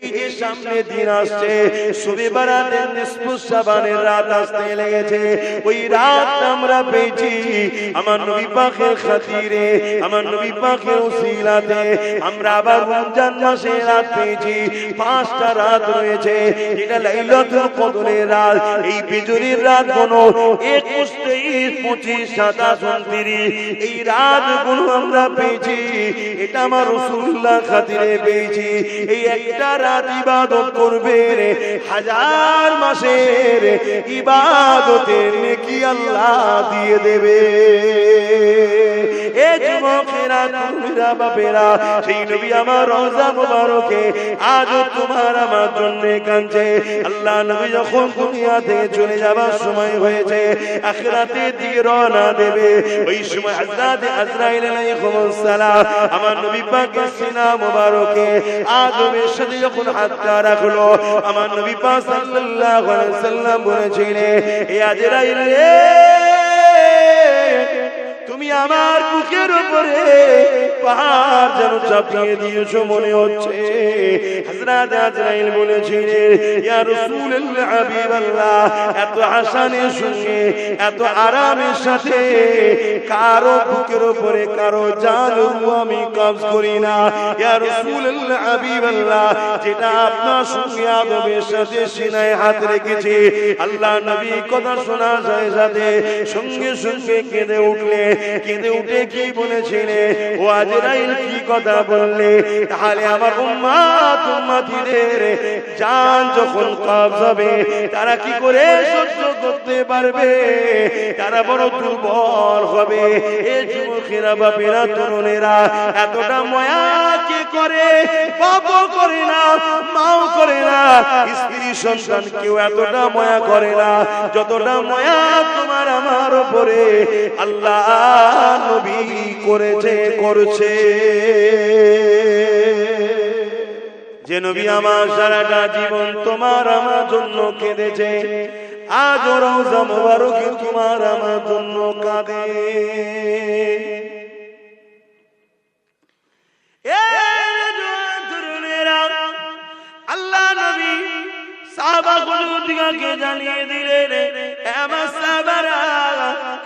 এই যে সামনে দিন আসছে, শবে বারাতের নিসফু শাবানের রাত আসতে লেগেছে। ওই রাত আমরা পেয়েছি আমার নবী পাকের খাতিরে, আমার নবী পাকের উসিলাতে। আমরা আবার রমজান মাসে রাত পেয়েছি, 5টা রাত রয়েছে, যেটা লাইলাতুল কদরের রাত। এই বিজলির রাত গুলো 21, 23, 25, 27, 29 এই রাতগুলো আমরা পেয়েছি। এটা আমার রাসূলুল্লাহ খাতিরে পেয়েছি। এই একটা রাত ইবাদত করবে, 1000 মাসের ইবাদতের নেকি আল্লাহ দিয়ে দেবে। এ যুবকেরা, তুমিরা বাপেরা, সেই নবী আমার রওজা মুবারকে আজ তোমার আমার জন্য কাঁদছে। আল্লাহ নবী যখন দুনিয়া থেকে চলে যাবার সময় হয়েছে, আখিরাতের দিকে রওনা দেবে, ওই সময় হযরত আজরাইল আলাইহিস সালাম আমার নবী পাকের সিনা মুবারকে আদমের সাথে যখন হাতটা রাখলো, আমার নবী পাক সাল্লাল্লাহু আলাইহি ওয়াসাল্লাম বলেছিলেন, এ আজরাইল রে, তুমি আমার বুকের উপরে পাহাড় যেন চাপিয়ে দিয়েছো মনে হচ্ছে। হযরত আজরাইল বলেছিলেন, ইয়া রাসূলুল্লাহ, হাবিবাল্লাহ, এত হাসানের সঙ্গে এত আরামের সাথে কারো বুকের উপরে কারো জান আমি কবজ করি না। ইয়া রাসূলুল্লাহ, হাবিবাল্লাহ, যেটা আপনার সঙ্গে আদমের সাথে সিনায় হাত রেখেছি। আল্লাহ নবী কথা শোনা যায় সাথে সঙ্গে সঙ্গে কেঁদে উঠলে, কেঁদে উঠে কি বলেছিলে, ও আজরাইল কি কথা বললে? তাহলে আমার উম্মত উম্মতিদের জান যখন কবজ হবে তারা কি করে সহ্য করতে পারবে? তারা বড় দুর্বল হবে। এই যুবকেরা, বাপেরা, তরুণেরা, এতটা মায়া কে করে? বাপও করে না, মাও করে না, স্ত্রী সন্তান কেউ এতটা মায়া করে না যতটা মায়া তোমার আমার উপরে আল্লাহ নবী করেছে, করছে। যে নবী আমার সারাটা জীবন তোমার আমার জন্য কেঁদেছে, আজ রওজা মুবারকে তোমার আমার জন্য কাঁদে। আল্লাহ নবী সাহাবাগুলোকে জানিয়ে দিলেন, আমার সাহাবারা,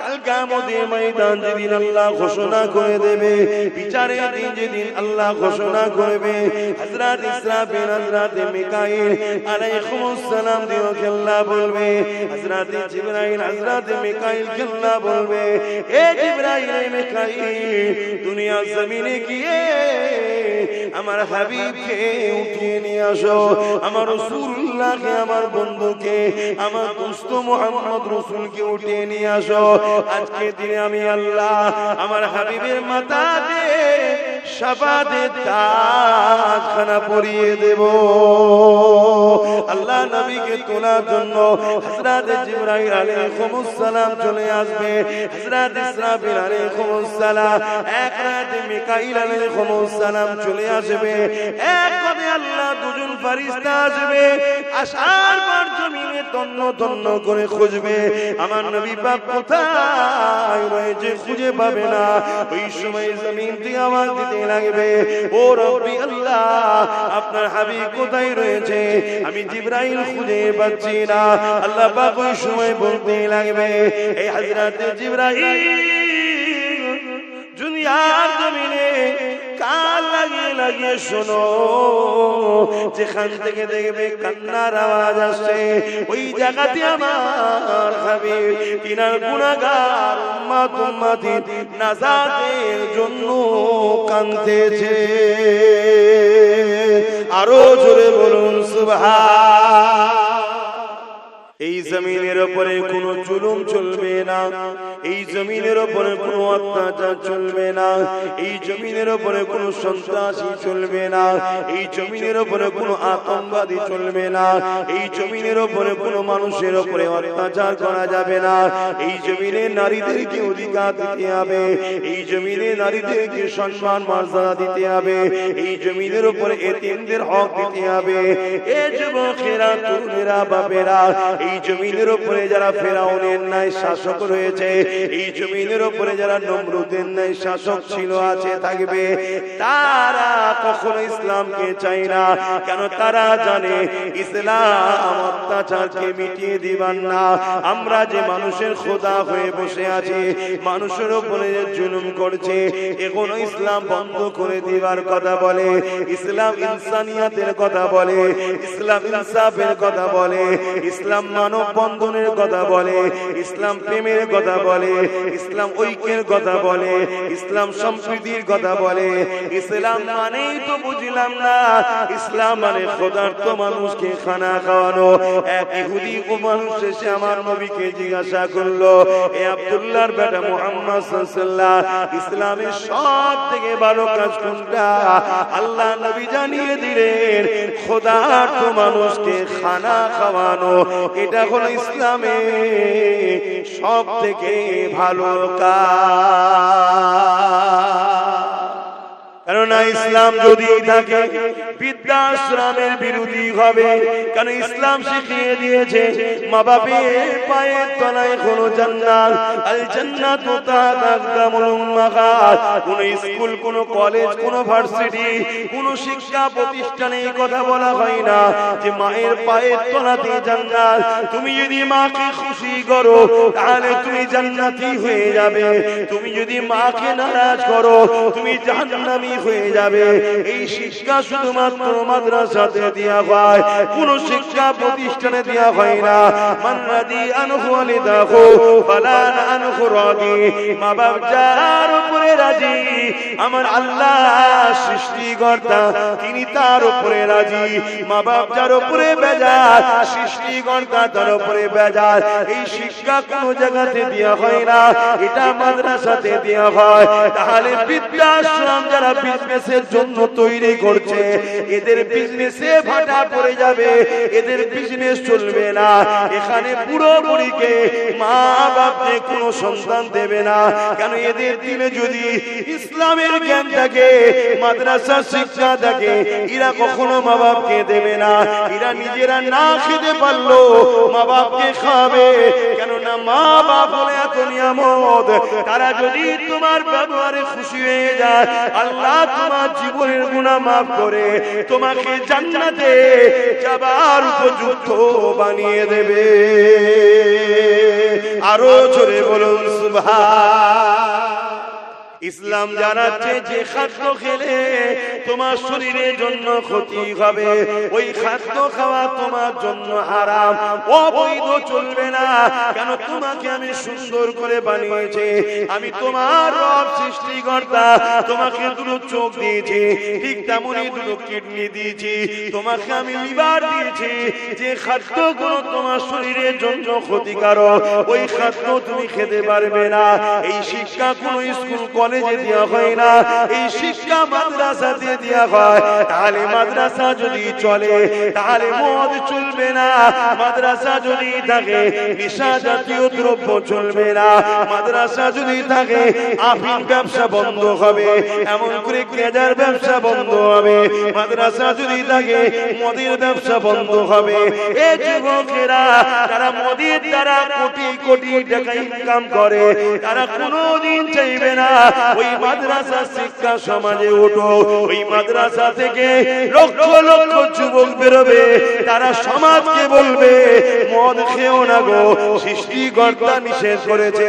কাল কিয়ামতের ময়দান যেদিন আল্লাহ ঘোষণা করে দেবে, বিচারের দিন যেদিন আল্লাহ ঘোষণা করবে, হযরত ইসরাফিল, হযরত মিকাইল আলাইহিস সালাম দিওকে আল্লাহ বলবে, হযরত জিবরাইল, হযরত মিকাইল কে আল্লাহ বলবে, এ জিবরাইল, মিকাইল, দুনিয়ার জমিনে গিয়ে আমার হাবিবকে উঠিয়ে নিয়ে আসো, আমার রাসূলুল্লাহকে, আমার বন্ধুকে, আমার দোস্ত মুহাম্মদ রাসূলকে উঠিয়ে নিয়ে আসো। আজকে দিনে আমি আল্লাহ আমার হাবিবের মাথাতে শাফাতের তাজখানা পরিয়ে দেব। আল্লাহ নবীকে তোলার জন্য হযরত জিবরাইল আলাইহিস সালাম চলে আসবে, হযরত ইসরাফিল আলাইহিস সালাম, এক রাতে মিকাইল আলাইহিস সালাম চলে আসবে, এক কথা আল্লাহ দুজন ফেরেশতা আসবে, আসার পর জমিনে তন্ন তন্ন করে খুঁজবে আমার নবী পাক কোথায় রয়েছে, খুঁজে পাবে না। ওই সময় জমিন থেকে আওয়াজ দিতে লাগবে, ও রব্বি আল্লাহ, আপনার হাবিব কোথায় রয়েছে? আমি জিবরাইল খুঁজে পাচ্ছি না। আল্লাহ পাক ওই সময় বলতে লাগবে, এই হযরত জিবরাইল দুনিয়ার জমিনে কান লাগিয়ে লাগিয়ে শোনো, যেখান থেকে দেখবে কান্নার আওয়াজ আসছে, ওই জায়গাতে আমার হাবিব তিনার গুনাহগার উম্মত উম্মতি নাজাতের জন্য কাঁদতেছে। আরো জোরে বলুন সুবহান। এই জমিনের উপরে কোনো জুলুম চলবে না, এই জমিনের উপরে কোনো অত্যাচার চলবে না, এই জমিনের উপরে কোনো সন্ত্রাসী চলবে না, এই জমিনের উপরে কোনো আতঙ্কবাদী চলবে না, এই জমিনের উপরে কোনো মানুষের উপরে অত্যাচার করা যাবে না, এই জমিনে নারীদেরকে অধিকার দিতে হবে, এই জমিনে নারীদেরকে সম্মান মর্যাদা দিতে হবে, এই জমিনের উপরে এতিমদের হক দিতে হবে। এ যুবকেরা, তরুণেরা, বাপেরা, এই এই জমিনের উপরে যারা ফেরাউনের ন্যায় শাসক রয়েছে, এই জমিনের উপরে যারা নমরুদের ন্যায় শাসক ছিল, আছে, থাকবে, তারা কখনো ইসলামকে চায় না। কেন? তারা জানে ইসলাম অত্যাচারকে মিটিয়ে দিবার না। আমরা যে মানুষের খোদা হয়ে বসে আছি, মানুষের উপরে যে জুলুম করছে, এখনো ইসলাম বন্ধ করে দিবার কথা বলে, ইসলাম ইনসানিয়াতের কথা বলে, ইসলাম ইনসাফের কথা বলে, ইসলাম মানব বন্ধনের কথা বলে, ইসলাম প্রেমের কথা বলে, ইসলাম ঐক্যের কথা বলে, ইসলাম সম্প্রীতির কথা বলে। ইসলাম মানেই তো বুঝলাম না, ইসলাম মানে খোদার্থ মানুষকে খানা খাওয়ানো। এক ইহুদি মানুষ এসে আমার নবীকে জিজ্ঞাসা করলো, এ আব্দুল্লাহর বেটা মুহাম্মদ সাল্লাল্লাহু আলাইহি ওয়াসাল্লাম, ইসলামের সব থেকে ভালো কাজ কোনটা? আল্লাহ নবী জানিয়ে দিলেন, খোদার্থ মানুষকে খানা খাওয়ানো, এটা হলো ইসলামের সব থেকে ভালো কাজ। কেননা ইসলাম যদি থাকে বৃদ্ধাশ্রমের বিরোধী হবে। কেন? ইসলাম শিখিয়ে দিয়েছে মা বাপের পায়ের তলায় কোনো জান্নাত, আল জান্নাতু তাহতা আকদামুল উম্মাহাত। কোন স্কুল, কোন কলেজ, কোন ভার্সিটি, কোন শিক্ষা প্রতিষ্ঠানে এই কথা বলা হয় না যে মায়ের পায়ের তলাতে জান্নাত। তুমি যদি মাকে খুশি করো তাহলে তুমি জান্নাতি হয়ে যাবে, তুমি যদি মাকে নারাজ করো তুমি জাহান্নামী হয়ে যাবে। এই শিক্ষা শুধুমাত্র মাদ্রাসাতে দেয়া হয়, কোন শিক্ষা প্রতিষ্ঠানে দেয়া হয় না। মান রাদি আনহু ওয়ালিদাহু ফালা আনহু রাদি। মা বাপ যার উপরে রাজি, আমার আল্লাহ সৃষ্টিকর্তা তিনি তার উপরে রাজি। মা বাপ যার উপরে বেজার, সৃষ্টিকর্তা তার উপরে বেজার। এই শিক্ষা কোন জায়গাতে দেয়া হয় না, এটা মাদ্রাসাতে দেয়া হয়। তাহলে বৃদ্ধাশ্রম যারা বিজনেসের জন্য তৈরি করছে, এদের বিজনেসে ভাটা পড়ে যাবে, এদের বিজনেস চলবে না। এখানে বুড়ো বুড়িকে মা বাপকে কোনো সন্তান দেবে না। কেন? এদের দিলে যদি ইসলামের জ্ঞান থাকে, মাদ্রাসার শিক্ষা থাকে, এরা কখনো মা বাপকে দেবে না। এরা নিজেরা না খেতে পারলো মা বাপকে খাবে। কেননা মা বাপ হলে এত নিয়ামত, তারা যদি তোমার ব্যবহারে খুশি হয়ে যায়, আল্লাহ তোমার জীবনের গুনাহ মাফ করে তোমাকে জান্নাতে যাবার উপযুক্ত বানিয়ে দেবে। আরো জোরে বলুন সুবহান। ইসলাম জানাচ্ছে যে খাদ্য খেলে তোমার শরীরের জন্য ক্ষতি হবে, ওই খাদ্য খাওয়া তোমার জন্য হারাম, অবৈধ, চলবে না। কেন? তোমাকে আমি সুন্দর করে বানিয়েছি, আমি তোমার রব সৃষ্টিকর্তা। তোমাকে দুটো চোখ দিয়েছি, ঠিক তেমনই দুটো কিডনি দিয়েছি, তোমাকে আমি লিভার দিয়েছি। যে খাদ্যগুলো তোমার শরীরের জন্য ক্ষতিকারক, ওই খাদ্য তুমি খেতে পারবে না। এই শিক্ষা কোন স্কুল কলেজে দেওয়া হয় না, এই শিক্ষা মাদ্রাসাতে দেওয়া হয়। তাহলে মাদ্রাসা যদি চলে তাহলে মদ চলবে না, মাদ্রাসা যদি থাকে নেশা জাতীয় দ্রব্য চলবে না, মাদ্রাসা যদি থাকে আফিম ব্যবসা বন্ধ হবে, এমন করে গেজার ব্যবসা বন্ধ হবে। মাদ্রাসা যদি থাকে মদের ব্যবসা বন্ধ হবে। এই যুবকেরা তারা মদের দ্বারা কোটি কোটি টাকা ইনকাম করে, তারা কোনোদিন চাইবে না ওই মাদ্রাসা শিক্ষা সমাজে ওঠো। ওই মাদ্রাসা থেকে লক্ষ লক্ষ যুবক বেরোবে, তারা সমাজকে বলবে মদ খেও না গো, সৃষ্টিকর্তা নিষেধ করেছে।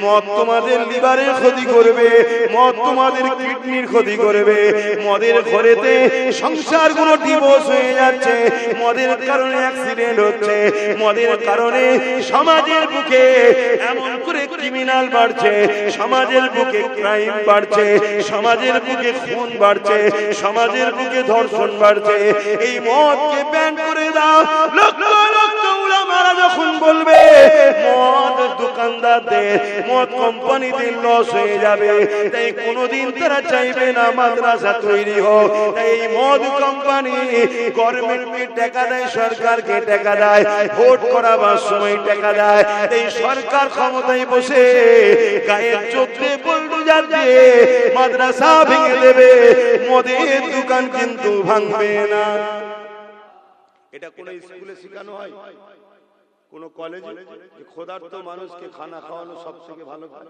মদ তোমাদের লিভারের ক্ষতি করবে, মদ তোমাদের কিডনির ক্ষতি করবে। মদের ঘরেতে সংসারগুলো ডিভোর্স হয়ে যাচ্ছে, মদের কারণে অ্যাক্সিডেন্ট হচ্ছে, মদের কারণে সমাজের বুকে এমন করে ক্রিমিনাল বাড়ছে, সমাজের বুকে ক্রাইম বাড়ছে, সমাজের বুকে খুন বাড়ছে, সমাজের বুকে ধর্ষণ বাড়ছে। এই মদকে ব্যান করে দাও। লক্ষ লক্ষ উলামারা যখন বলবে মদ দোকানদারদের, মদ কোম্পানিদের লস হয়ে যাবে, তাই কোনোদিন তারা চাইবে না মাদ্রাসা তৈরি হোক। তাই এই মদ কোম্পানি গভর্নমেন্টকে টাকা দেয়, সরকারকে টাকা দেয়, ভোট করাবার সময় টাকা দেয়। এই সরকার ক্ষমতায় বসে গায়ের চোখে বুলডোজার দিয়ে মাদ্রাসা ভেঙে দেবে, মদের দোকান কিন্তু ভাঙবে না। এটা কোন স্কুলে শেখানো হয়? কোন কলেজে ক্ষুধার্ত মানুষকে খানা খাওয়ানো সবথেকে ভালো কাজ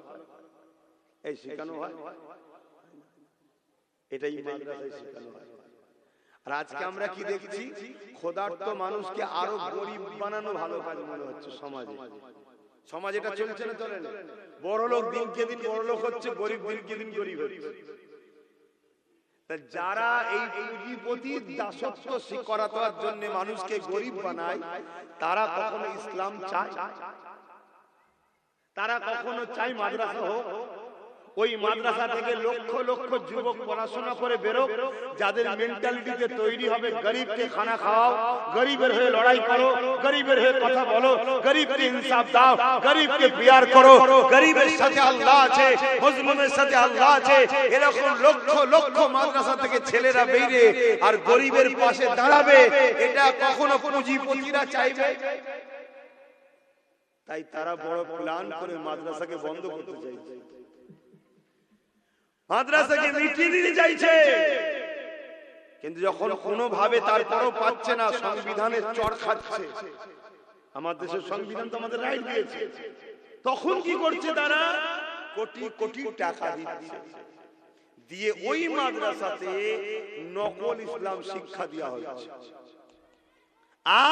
এই শেখানো হয়, এটাই মাদ্রাসায় শেখানো হয়। আর আজকে আমরা কি দেখছি, ক্ষুধার্ত মানুষকে আরো গরিব বানানো ভালো কাজ মনে হচ্ছে সমাজে। সমাজ এটা চলছে না, চলে না? বড় লোক দিনকে দিন বড় লোক হচ্ছে, গরিব দিনকে দিন গরিব হচ্ছে। যারা এই পুঁজিপতির দাসত্ব করার জন্য মানুষকে গরিব বানায়, তারা কখনো ইসলাম চায়? তারা কখনো চায় মাদ্রাসা হোক? ওই মাদ্রাসা থেকে লক্ষ লক্ষ যুবক পড়াশোনা করে বেরোক, যাদের মেন্টালিটিতে তৈরি হবে গরিবকে খানা খাওয়াও, গরিবের হয়ে লড়াই করো, গরিবের হয়ে কথা বলো, গরিবকে ইনসাফ দাও, গরিবকে বিয়ার করো, গরিবের সাথে আল্লাহ আছে, মজলুমের সাথে আল্লাহ আছে। এরকম লক্ষ লক্ষ মাদ্রাসা থেকে ছেলেরা বেরিয়ে আর গরিবের পাশে দাঁড়াবে, এটা কখনো পুঁজিপতিরা চাইবে? তাই তারা বড় প্ল্যান করে মাদ্রাসাকে বন্ধ করতে চাইছে, মাদ্রাসাকে মিটিয়ে দিতে চাইছে। কিন্তু যখন কোনোভাবে তারপরও পাচ্ছে না, সংবিধানের চড় খাচ্ছে, আমার দেশের সংবিধান তো আমাদের রাইট দিয়েছে, তখন কি করছে তারা? কোটি কোটি টাকা দিচ্ছে, দিয়ে ওই মাদ্রাসাতে নকল ইসলাম শিক্ষা দেওয়া হচ্ছে।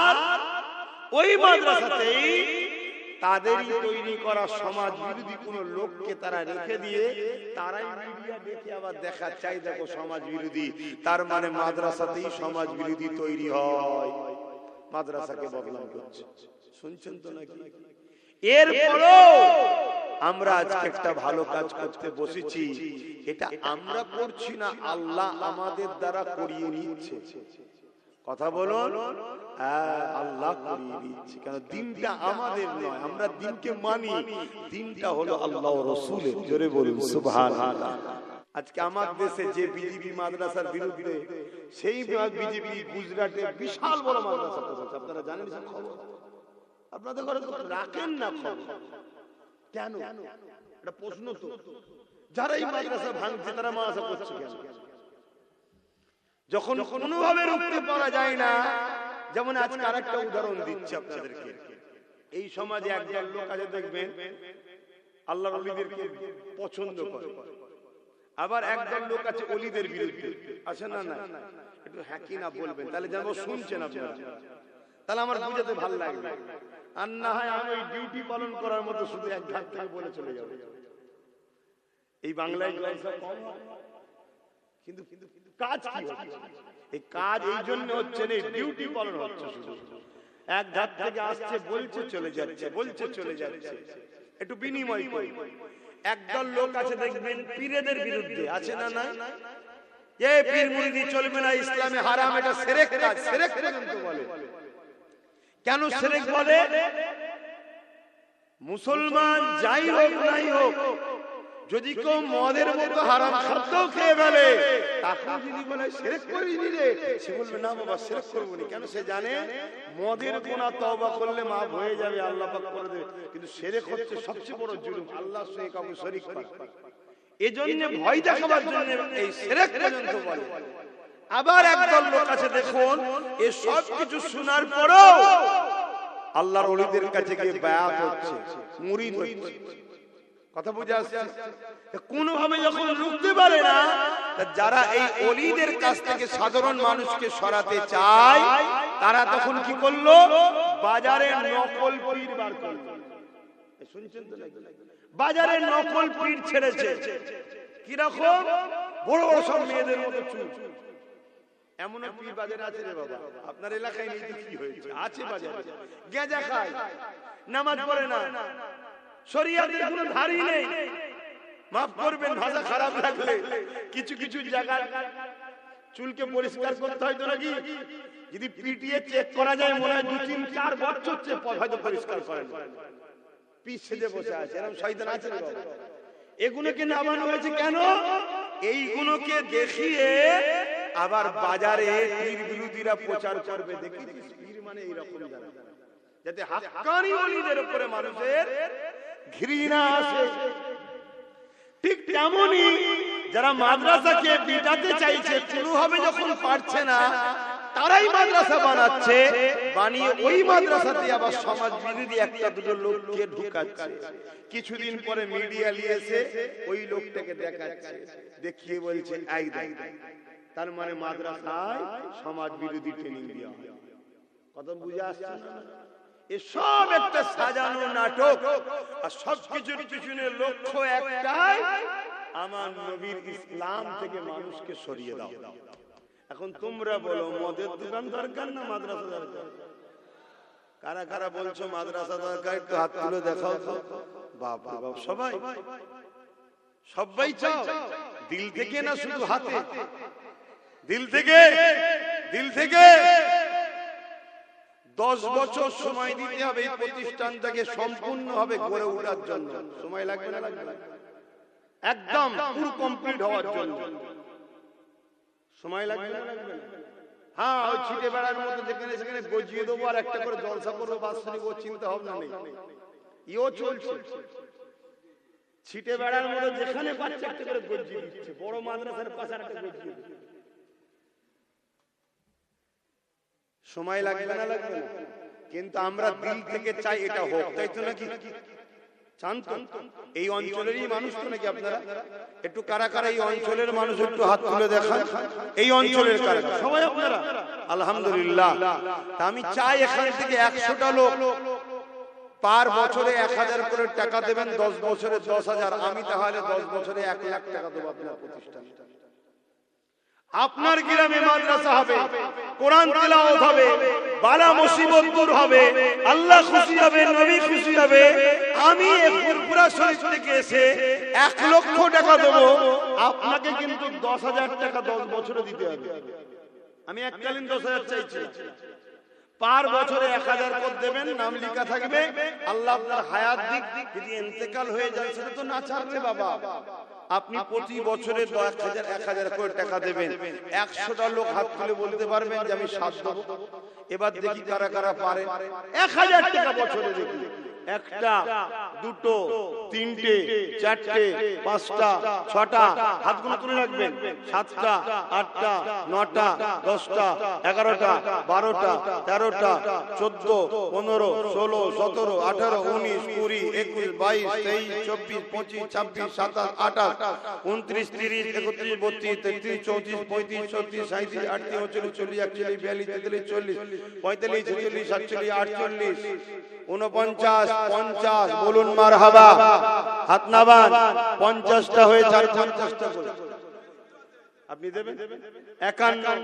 আর ওই মাদ্রাসাতেই তাদেরই তৈরি করা সমাজ বিরোধী কোন লোককে তারা রেখে দিয়ে তারাই মিডিয়া দেখে আবার দেখা চাই, দেখো সমাজ বিরোধী, তার মানে মাদ্রাসাতেই সমাজ বিরোধী তৈরি হয়, মাদ্রাসাকে বদনাম করছে। শুনছেন তো নাকি? এরপরও আমরা আজকে একটা ভালো কাজ করতে বসেছি, এটা আমরা করছি না, আল্লাহ আমাদের দ্বারা করিয়ে নিচ্ছে। কথা বলুন, আল্লাহ করিয়ে দিচ্ছে। কেন? দিনটা আমাদের নয়, আমরা দিনকে মানি, দিনটা হলো আল্লাহ ও রাসূলের। জোরে বলুন সুবহানাল্লাহ। আজকে আমার দেশে যে বিজেপি মাদ্রাসার বিরুদ্ধে, সেই বিজেপি গুজরাটে বিশাল বড় মাদ্রাসা করেছে, আপনারা জানেন সব খবর? আপনাদের ঘরে তো রাখেন না খবর, কেন? এটা প্রশ্ন তো। যারা এই মাদ্রাসা ভাঙছে তারা মাদ্রাসা করছে কেন? যখন কোনোভাবে রুখতে পারা যায় না, যেমন আজকে আরেকটা উদাহরণ দিচ্ছি আপনাদেরকে। এই সমাজে একজন লোক আছে, দেখবেন আল্লাহর ওলিদেরকে পছন্দ করে, আবার একজন লোক আছে ওলিদের বিরুদ্ধে, আছে না? না, একটু হ্যাঁ কি না বলবেন, তাহলে যেন শুনছেন আপনারা, তাহলে আমার বুঝাতে ভালো লাগবে। আর না হয় আমি ওই ডিউটি পালন করার মতো শুধু এক ধাপ থেকে বলে চলে যাব। এই বাংলায় কিন্তু কাজ কি হচ্ছে? এই কাজ এই জন্য হচ্ছে না, ডিউটি পালন হচ্ছে, শুধু এক ধাপ থেকে আসছে, বলছে চলে যাচ্ছে, বলছে চলে যাচ্ছে, একটু বিনিময় করি। একদল লোক আছে দেখবেন পীরেদের বিরুদ্ধে, আছে না? না, এই পীর মুরিদি চলবে না, ইসলামে হারাম, এটা শিরক কাজ, শিরক পর্যন্ত বলে। কেন শিরক বলে? মুসলমান যাই হোক নাই হোক, যদি কেউ মদের মতো হারাম খাদ্য খেয়ে ফেলে, তাকে যদি বলে শিরক করিনি রে, সে বলবে না বাবা শিরক করব না। কেন? সে জানে মদের গুনাহ তওবা করলে মাফ হয়ে যাবে, আল্লাহ পাক করে দেবে। কিন্তু শিরক হচ্ছে সবচেয়ে বড় জুলুম, আল্লাহর সঙ্গে কাউকে শরীক করা। এজন্য ভয় দেখাবার জন্য এই শিরক পর্যন্ত বলে। আবার একদল লোক আছে দেখুন, এই সব কিছু শোনার পরেও আল্লাহর ওলিদের কাছে গিয়ে বায়াত হচ্ছে, মুরিদ হচ্ছে। কথা বুঝে আসছে? কোনোভাবে যখন রুখতে পারে না, যারা এই ওলিদের কাছ থেকে সাধারণ মানুষকে সরাতে চায়, তারা তখন কি করলো? বাজারে নকল পীর বার করলো। শুনছেন তো নাকি? বাজারে নকল পীর ছেড়েছে। কিরকম? বড় বড় সব মেয়েদের মতো চুল। এমন পীর বাজারে আছে রে বাবা, আপনার এলাকায় নেই তো কি হয়েছে? আছে বাজারে। গেঁজা খায়, নামাজ পড়ে না, শরিয়াতের কোনো ধারই নেই। মাফ করবেন ভাষা খারাপ লাগলে, কিছু কিছু জায়গা চুলকে পরিষ্কার করতে হয় তো নাকি? যদি পিটিয়ে চেক করা যায়, মনে হয় 2-3-4 বছর হয়তো পরিষ্কার করেন, পিছ সেজে বসে আছে। এরকম শয়তান আছে রে বাবা। এগুলোকে নামানো হয়েছে কেন? এইগুলোকে দেখিয়ে আবার বাজারে পীর বিরোধীরা প্রচার করবে, দেখিস পীর মানে এইরকম, যাতে হাক্কানি ওলিদের উপরে মানুষের ঘৃণা আসে। ঠিক তেমনি যারা মাদ্রাসাকে পিটাতে চাইছে, কোনোভাবে যখন পারছে না, তারাই মাদ্রাসা বানাচ্ছে, বানিয়ে ওই মাদ্রাসাতে আবার সমাজ বিরোধী একটা দুটো লোককে ঢুকাচ্ছে। কিছুদিন পরে মিডিয়া নিয়েছে ওই লোকটাকে দেখাচ্ছে, দেখিয়ে বলছে এই দেখ, তার মানে মাদ্রাসায় সমাজ বিরোধী ট্রেনিং দেওয়া হয়। কত বুঝে আসছে না? এসব একটা সাজানো নাটক, আর সবকিছুর পিছনে লক্ষ্য একটাই, আমার নবীর ইসলাম থেকে মানুষকে সরিয়ে দাও। এখন তোমরা বলো মদের দোকান দরকার না মাদ্রাসা দরকার? কারা কারা বলছো মাদ্রাসা দরকার? একটু হাত তুলে দেখাও তো। বাপ রে বাপ, সবাই সবাই চাও দিল থেকে না শুধু হাতে? দিল থেকে, দিল থেকে। 10 বছর সময় দিতে হবে এই প্রতিষ্ঠানটাকে সম্পূর্ণভাবে গড়ে ওঠার জন্য। সময় লাগবে না? লাগবে না? একদম পুরো কমপ্লিট হওয়ার জন্য সময় লাগবে না? লাগবে না? হ্যাঁ, ওই ছিটে বেড়ার মতো যেখানে সেখানে গজিয়ে দেবো আর একটা করে জলসা করবো বাৎসরিক, ও চিন্তা ভাবনা নেই। ইও চলছে ছিটে বেড়ার মতো, যেখানে পাচ্ছে একটা করে গজিয়ে দিচ্ছে। বড় মাদ্রাসার পাশে একটা গজিয়ে দিচ্ছে। সময় লাগবে না? লাগবে না? কিন্তু আমরা দিল থেকে চাই এটা হোক, তাই তো নাকি? চান তো? এই অঞ্চলেরই মানুষ তো নাকি আপনারা? একটু কারা কারা এই অঞ্চলের মানুষ একটু হাত তুলে দেখান। এই অঞ্চলের কারা? সবাই আপনারা? আলহামদুলিল্লাহ। তা আমি চাই এখান থেকে 100টা লোক পার বছরে 1000 করে টাকা দেবেন, 10 বছরে 10,000। আমি তাহলে 10 বছরে 1 লাখ টাকা দেবো আপনার প্রতিষ্ঠানে। আপনার গ্রামে মাদ্রাসা হবে, কোরআন তেলাওয়াত হবে, বালা মুসিবত দূর হবে, আল্লাহ খুশি হবে, নবী খুশি হবে। আমি ফুরফুরা শরীফ থেকে এসে 1 লক্ষ টাকা দেব, আপনাকে কিন্তু 10,000 টাকা 10 বছরে দিতে হবে। আমি এককালীন 10,000 চাইছি, পার বছরে 1000 করে দেবেন, নাম লেখা থাকবে। আল্লাহ আপনার হায়াত দিক, যদি ইন্তেকাল হয়ে যায় সেটা তো না ছাড়বে বাবা। আপনি প্রতি বছরে 1000 করে টাকা দেবেন। 100টা লোক হাত তুলে বলতে পারবেন যে আমি 7 দেব। এবার দেখি কারা কারা পারে। 1000 টাকা বছরে দেখি। 1টা, 2টো, 3টে, 4টে, 5টা, 6টা হাতগুলো তুলে রাখবেন। 7টা, 8টা, 9টা, 10টা, 11টা, 12টা, 13টা, 14, 15, 16, 17, 18, 19, 20, 21, 22, 23, 24, 25, 26, 27, 28, 29, 30, 31, 32, 33, 34, 35, 36, 37, 38, 39, 40, 41, 42, 43, 40, 45, 46, 47, 48, 49, 50। বলুন মারহাবা। হাত নামান। 50টা হয়েছে, আর 50টা করে আপনি দেবেন। 51,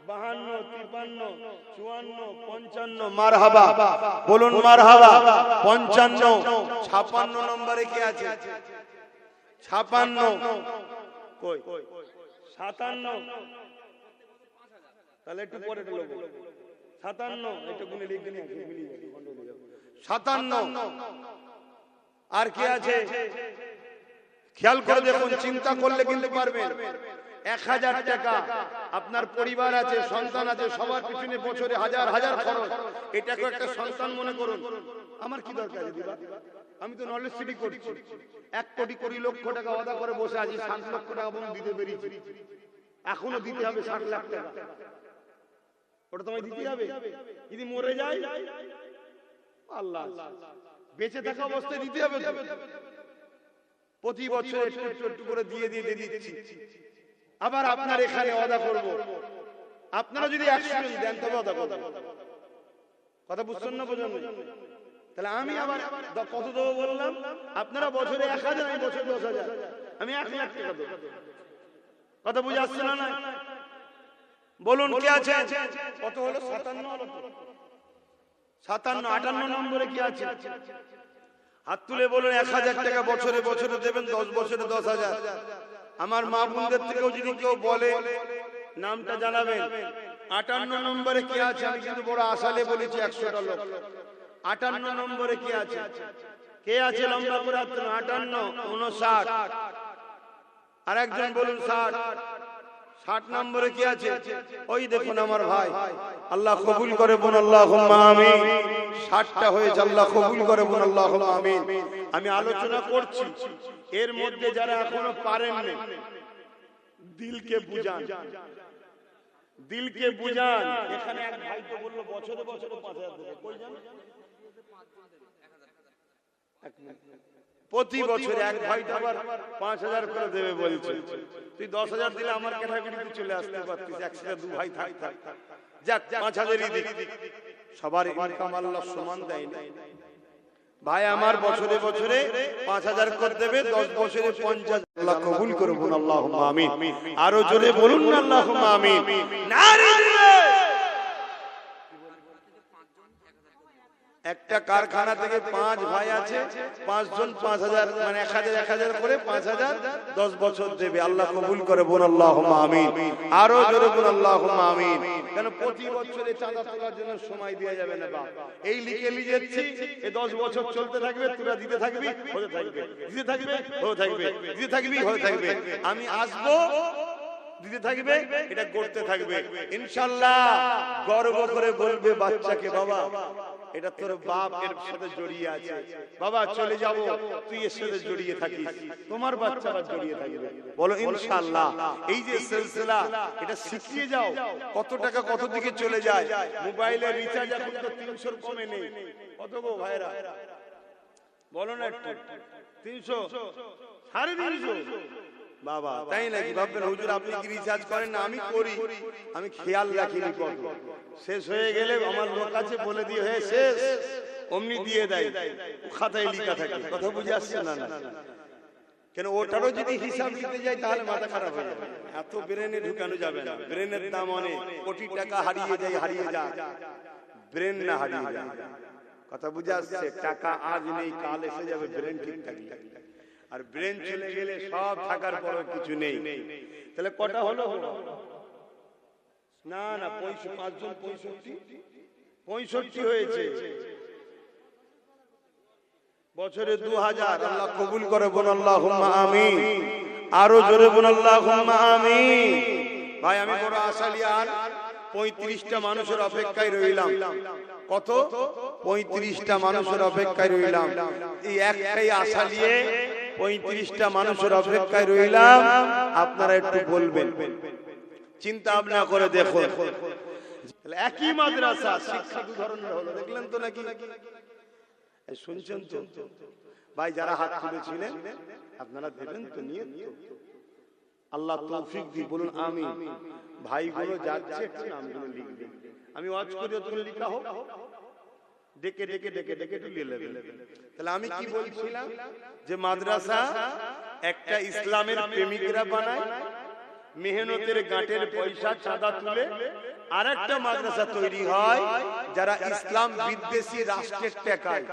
52, 53, 54, 55। মারহাবা, বলুন মারহাবা। 55, 56 নম্বরে কি আছে? 56 কই? 57, তাহলে একটু পরে লোক 57, এটা গুনে লিখে নিয়ে 57। আর কি আছে খেয়াল করে দেখুন, চিন্তা করলে কিন্তু পারবেন। 1000 টাকা। আপনার পরিবার আছে, সন্তান আছে, সবার পিছনে বছরে হাজার হাজার খরচ। এটাকে একটা সন্তান মনে করুন। আমার কি দরকার দিবা? আমি তো নলেজ সিটি করছি। 1 কোটি 20 লক্ষ টাকা ওয়াদা করে বসে আছি, 7 লক্ষ টাকা বন্ধ দিতে পেরেছি। এখনো দিতে হবে 60 লাখ টাকা। ওটা তোমায় দিতে হবে। যদি মরে যায় আল্লাহ, বেঁচে থাকা অবস্থায় দিতে হবে। প্রতি বছর একটু একটু করে দিয়ে দিচ্ছি। আবার আপনার এখানে ওয়াদা করব, আপনারা যদি 100 দেন তবে ওয়াদা করব। কথা বুঝছেন না? বোঝেন? তাহলে আমি আবার কত দেবো বললাম? আপনারা বছরে 1000, আমি বছরে 10,000, আমি 1 লাখ টাকা দেবো। কথা বুঝে আসছে না? বলুন কি আছে? কত হলো? 57 হলো। 57, 58 নম্বরে কি আছে? হাত তুলে বলুন। 1000 টাকা বছরে বছরে দেবেন, 10 বছরে 10,000। আমার মা বোনদের থেকেও যদি কেউ বলে নামটা জানাবেন। 58 নম্বরে কি আছে? আমি কিন্তু বড় আশালে বলেছি 100টা লোক। 58 নম্বরে কি আছে? কে আছে? লম্বা করে হাত তুলুন। 58, 59। আর একজন বলুন 60। 60 নম্বরে কি আছে? ওই দেখুন আমার ভাই। আল্লাহ কবুল করে বলুন আল্লাহুম্মা আমিন। 60টা হয়েছে, আল্লাহ কবুল করে বলুন আল্লাহুম্মা আমিন। আমি আলোচনা করছি, এর মধ্যে যারা এখনো পারেন না, দিলকে বুঝান। দিলকে বুঝান। এখানে এক ভাই তো বললো বছরে বছরে 5000 দেবে, কই জানো? প্রতি বছরে এক ভাই আবার 5000 করে দেবে বলছে। তুই 10000 দিলে আমার ক্যাটাগরিতে চলে আসতে পারতিস, একসাথে দু ভাই থাক। যাক 5000ই দিক, সবার ইনকাম আল্লাহ সমান দেয় না। ভাই আমার বছরে বছরে 5000 করে দেবে, 10 বছরে 50। আল্লাহ কবুল করুন, আল্লাহুম্মা আমিন। আরো জোরে বলুন না আল্লাহুম্মা আমিন। নারী দিবে। একটা কারখানা থেকে 5 ভাই আছে, 5 জন 5000 মানে 1000 করে 5000 10 বছর দেবে। আল্লাহ কবুল করে বলুন আল্লাহুম্মা আমিন। আরো জোরে বলুন আল্লাহুম্মা আমিন। কেন প্রতি বছরে চাঁদা তোলার জন্য সময় দেয়া যাবে না বাপ। এই লিখে লিখেছি, এই 10 বছর চলতে থাকবে, তোরা দিতে থাকবি, হতে থাকবে, দিতে থাকবে, হতে থাকবে, দিতে থাকবি, হতে থাকবে। আমি আসবো, দিতে থাকবে, এটা করতে থাকবে। ইনশাআল্লাহ গর্ব করে বলবে বাচ্চাকে, বাবা এটা তোর বাপ এর সাথে জড়িয়ে আছে, বাবা চলে যাব, তুই এর সাথে জড়িয়ে থাকিস, তোমার বাচ্চারা জড়িয়ে থাকবে। বলো ইনশাআল্লাহ। এই যে সিলসিলা, এটা শিখিয়ে যাও। কত টাকা কত দিকে চলে যায়। মোবাইলের রিচার্জ এখন তো 300 কমে নেই। কত গো ভাইরা বলো না একটু? 300, 350 বাবা, তাই নাকি? ভাববেন হুজুর আপনি কি রিচার্জ করেন না? আমি করি, আমি খেয়াল রাখিনি কত। শেষ হয়ে গেলে আমার লোক আছে, বলে দিয়ে হয়ে শেষ, অমনি দিয়ে দেয়, খাতায় লেখা থাকে। কথা বুঝে আসছে না? না কেন, ওটারও যদি হিসাব দিতে যাই তাহলে মাথা খারাপ হয়ে যাবে। এত ব্রেনে ঢুকানো যাবে না। ব্রেনের দাম অনেক, কোটি টাকা হারিয়ে যায়, ব্রেন না হারিয়ে যায়। কথা বুঝে আসছে? টাকা আজ নেই, কাল এসে যাবে, ব্রেন ঠিক থাকলে। আর ব্রেন চলে গেলে সব থাকার পর কিছু নেই। তাহলে কটা হলো? না 5 জন 65 হয়েছে। বছরে 2000। আল্লাহ কবুল করে বল আল্লাহুম্মা আমিন। আরো জোরে বল আল্লাহুম্মা আমিন। ভাই আমি বড় আশালি, আর 35টা মানুষের অপেক্ষায় রইলাম। কত? 35টা মানুষের অপেক্ষায় রইলাম। এই একটাই আশা নিয়ে 35টা মানুষের অপেক্ষায় রইলাম। আপনারা একটু বলবেন, চিন্তা ভাবনা করে দেখুন। একই মাদ্রাসা, শিক্ষা দু ধরনের হলো, দেখলেন তো নাকি? শুনছেন তো ভাই? যারা হাত তুলেছিলেন আপনারা দেবেন তো, নিয়ে আল্লাহ তৌফিক দি, বলুন আমিন। ভাইগুলো যাচ্ছে, একটু নামগুলো লিখবেন। আমি ওয়াজ করি, তুমি লিখা হোক, ডেকে ডেকে ডেকে ডেকে তুলে নেবেন। তাহলে আমি কি বলছিলাম, যে মাদ্রাসা একটা ইসলামের প্রেমিকরা বানায়, মেহনতের গাঁটের পয়সা চাঁদা তুলে। আর একটা মাদ্রাসা তৈরি হয় যারা ইসলাম বিদ্বেষী রাষ্ট্রের টেকায়।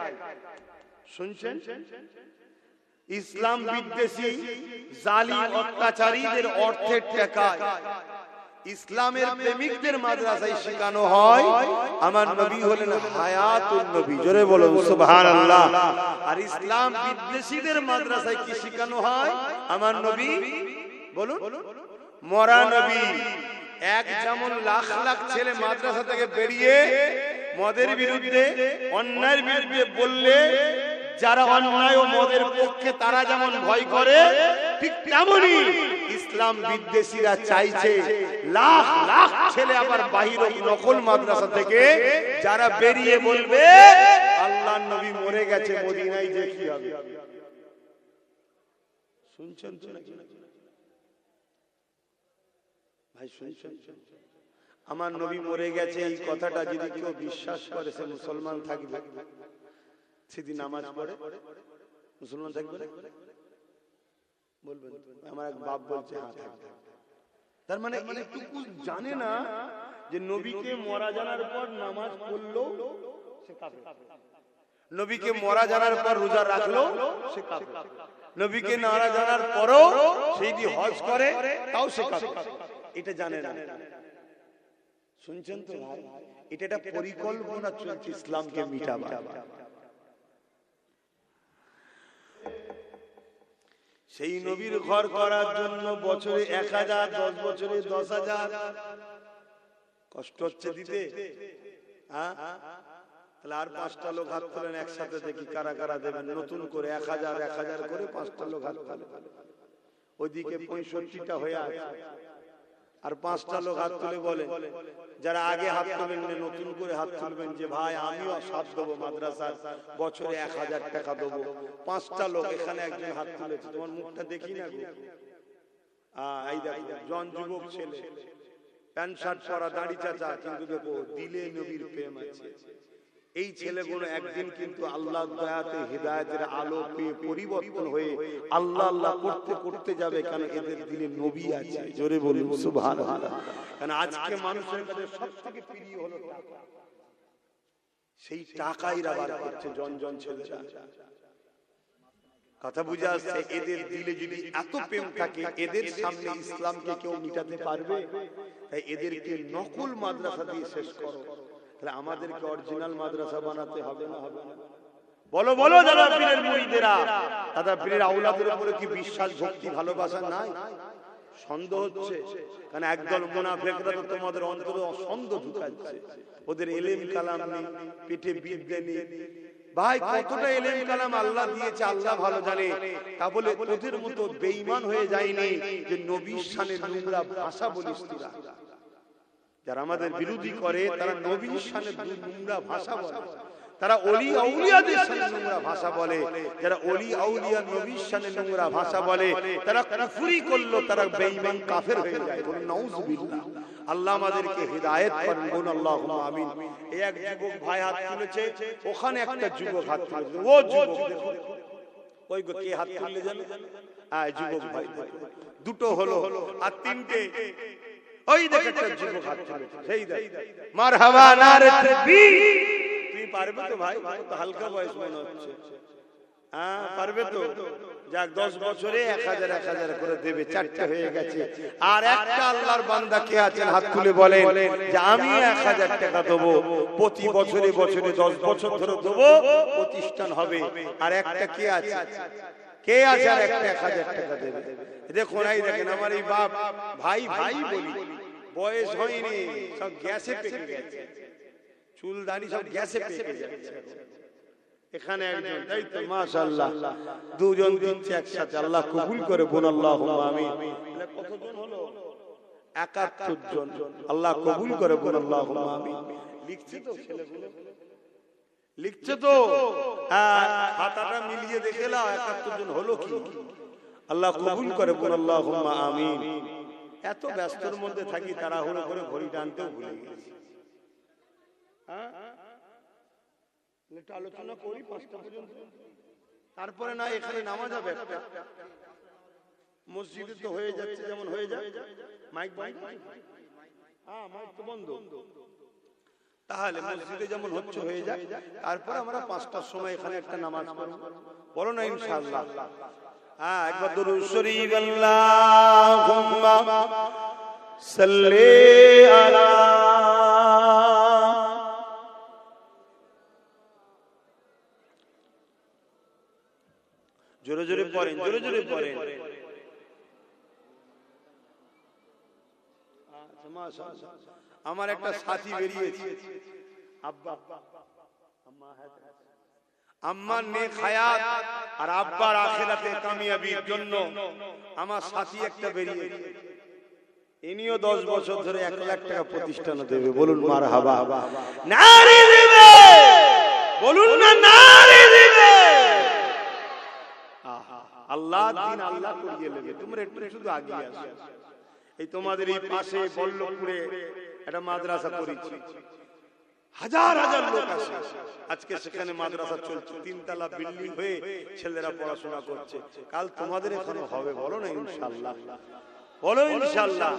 শুনছেন? ইসলাম বিদ্বেষী জালিম অত্যাচারীদের অর্থের টেকায় ইসলামের প্রেমিকদের মাদ্রাসায় শেখানো হয় আমার নবী হলেন হায়াতুন নবী। জোরে বলুন সুবহানাল্লাহ। আর ইসলাম বিদ্বেষীদের মাদ্রাসায় কি শেখানো হয়? আমার নবী বলুন মরা নবী। এক যেমন লাখ লাখ ছেলে মাদ্রাসা থেকে বেরিয়ে মদের বিরুদ্ধে, অন্যায়ের বিরুদ্ধে বললে যারা অন্যায় ও মদের পক্ষে তারা যেমন ভয় করে, ঠিক তেমনি ইসলাম বিদ্বেষীরা চাইছে লাখ লাখ ছেলে আবার বাহির নকল মাদ্রাসা থেকে যারা বেরিয়ে বলবে আল্লাহর নবী মরে গেছে, মদিনায় যে কি হবে। শুনছেন তো নাকি ভাই? শুনছেন? আমার নবী মরে গেছে এই কথাটা যদি কেউ বিশ্বাস করে সে মুসলমান থাকবে? সেদিন নামাজ পড়ে মুসলমান থাকবে না? বলবেন? আমার এক বাপ বলছে হ্যাঁ থাকবে। তার মানে এইটুকু জানে না যে নবীকে মরা জানার পর নামাজ পড়লো সে কাফের, নবীকে মরা জানার পর রোজা রাখলো সে কাফের, নবীকে মারা জানার পরও সেই দিয়ে হজ করে তাও সে কাফের। এটা জানে না। শুনছেন তো ভাই? এটা একটা পরিকল্পনা চলছে ইসলামকে মিটাবার। সেই নবীর ঘর করার জন্য বছরে 1000, 10 বছরে 10,000 কষ্ট হচ্ছে দিতে। হ্যাঁ, তাহলে আর 5টা লোক হাত তোলেন একসাথে, দেখি কারা কারা দেবেন। নতুন করে 1000 1000 করে 5টা লোক হাত তোলেন। ওইদিকে 65টা হয়ে আছে। আর 5টা লোক হাত তুলে বলে, যারা আগে হাত তুলবেন না নতুন করে হাত তুলবেন, যে ভাই আমিও সাথ দেবো, মাদ্রাসার বছরে 1000 টাকা দেবো। 5টা লোক, এখানে একজন হাত তুলেছে, তোমার মুখটা দেখি না গো। এই দেখো জন যুবক ছেলে, প্যান্ট শার্ট পরা, দাড়ি চাচা, কিন্তু দেখো দিলে নবীর প্রেম আছে। এই ছেলেগুলো একদিন কিন্তু আল্লাহর দয়াতে হিদায়াতের আলো পেয়ে পরিবর্তন হয়ে আল্লাহ আল্লাহ করতে করতে যাবে, কারণ এদের দিলে নবী আছে। জোরে বলুন সুবহানাল্লাহ। কারণ আজকে মানুষের কাছে সবথেকে প্রিয় হলো টাকা, সেই টাকাই বার করছে জন জন ছেলেরা। কথা বুঝে আসছে? এদের দিলে যদি এত প্রেম থাকে, এদের সামনে ইসলামকে কেউ মিটাতে পারবে? তাই এদেরকে নকল মাদ্রাসা দিয়ে শেষ করো। তাহলে আমাদেরকে অরিজিনাল মাদ্রাসা বানাতে হবে না? হবে না? বলো বলো দাদা পীরের মুরিদেরা, দাদা পীরের আওলাদের উপরে কি বিশ্বাস, ভক্তি, ভালোবাসা নাই? সন্দেহ হচ্ছে, কারণ একদল মুনাফিকরা তো তোমাদের অন্তরে সন্দেহ ঢুকাচ্ছে। ওদের ইলম কালাম নেই, পেটে বিদ্যা নেই। ভাই কতটা ইলম কালাম আল্লাহ দিয়েছে আল্লাহ ভালো জানে, তা বলে ওদের মতো বেঈমান হয়ে যায়নি যে নবীর শানে নোংরা ভাষা বলিস তোরা। যারা আমাদের বিরোধী করে তারা নবীর শানে নোংরা ভাষা বলে, তারা ওলি আউলিয়াদের শানে নোংরা ভাষা বলে। যারা ওলি আউলিয়া নবীর শানে নোংরা ভাষা বলে তারা কুফরি করলো, তারা বেঈমান কাফের হয়ে যায়। বলুন নাউযুবিল্লাহ। আল্লাহ আমাদেরকে হিদায়াত করেন, বলুন আল্লাহুম্মা আমিন। এই এক যুবক ভাই হাত তুলেছে, ওখানে একটা যুবক হাত তুলেছে, ও যুবক দেখো, ওই গো কে হাত তুললে জানো? যুবক ভাই দুটো হলো, আর 3টে ওই দেখ একটা যুবক হাত তুলেছে, সেই দেখ। মারহাবা নারে তাকবীর। তুমি পারবে তো ভাই? তো হালকা বয়স মনে হচ্ছে। পারবে তো? যাক 10 বছরে 1000 করে দেবে, 4টে হয়ে গেছে। আর একটা আল্লাহর বান্দা কে আছেন হাত তুলে বলেন যে আমি 1000 টাকা দেবো, প্রতি বছরে বছরে 10 বছর ধরে দেবো, প্রতিষ্ঠান হবে। আর একটা কে আছে? কে আছে আর একটা 1000 টাকা দেবে? দেখুন এই দেখেন আমার এই বাপ, ভাই ভাই বলি, বয়স হয়নি, সব গ্যাসে পেকে গেছে, চুল দাড়ি সব গ্যাসে পেকে যাচ্ছে। এখানে একজন, তাই তো মাশাআল্লাহ, দুজন দিচ্ছে একসাথে, আল্লাহ কবুল করে, বলুন আল্লাহুম্মা আমিন। কতজন হলো? 71 জন। আল্লাহ কবুল করে, বলুন আল্লাহুম্মা আমিন। লিখছে তো ছেলেগুলো, লিখছে তো, খাতাটা মিলিয়ে দেখে নাও 71 জন হলো কি? আল্লাহ কবুল করে, বলুন আল্লাহুম্মা আমিন। এত ব্যস্তর মধ্যে থাকি, তাড়াহুড়ো করে ঘড়ি টানতেও ভুলে গেছি। একটু আলোচনা করি 5টা পর্যন্ত, তারপরে না এখানে নামাজ হবে একটা। মসজিদে তো হয়ে যাচ্ছে, যেমন হয়ে যায়। মাইক বন্ধ? মাইক তো বন্ধ। তাহলে মসজিদে যেমন হচ্ছে হয়ে যায়, তারপরে আমরা 5টার সময় এখানে একটা নামাজ পড়ব, বলো না ইনশাআল্লাহ? একবার দুরূদ শরীফ, আল্লাহুম্মা সাল্লি আলা। জোরে জোরে পড়েন, জোরে জোরে পড়েন। আমার একটা সাথী বেরিয়েছে, আব্বা আম্মার নেক হায়াত আর আব্বার আখিরাতে কামিয়াবির জন্য আমার সাথী একটা বেরিয়েছে। ইনিও 10 বছর ধরে 1 লাখ টাকা প্রতিষ্ঠান দেবে, বলুন মারহাবা। নারী দিবে, বলুন না নারী দিবে। আল্লাহ দিন আল্লাহ করিয়ে নেবে। তোমরা একটু শুধু আগিয়ে আসো। এই তোমাদের এই পাশে বল্লভপুরে একটা মাদ্রাসা করেছি, হাজার হাজার লোক আসে। আজকে সেখানে মাদ্রাসা চলছে, 3 তলা বিল্ডিং হয়ে ছেলেরা পড়াশোনা করছে। কাল তোমাদের এখানে হবে, বলো না ইনশাআল্লাহ? বলো ইনশাআল্লাহ।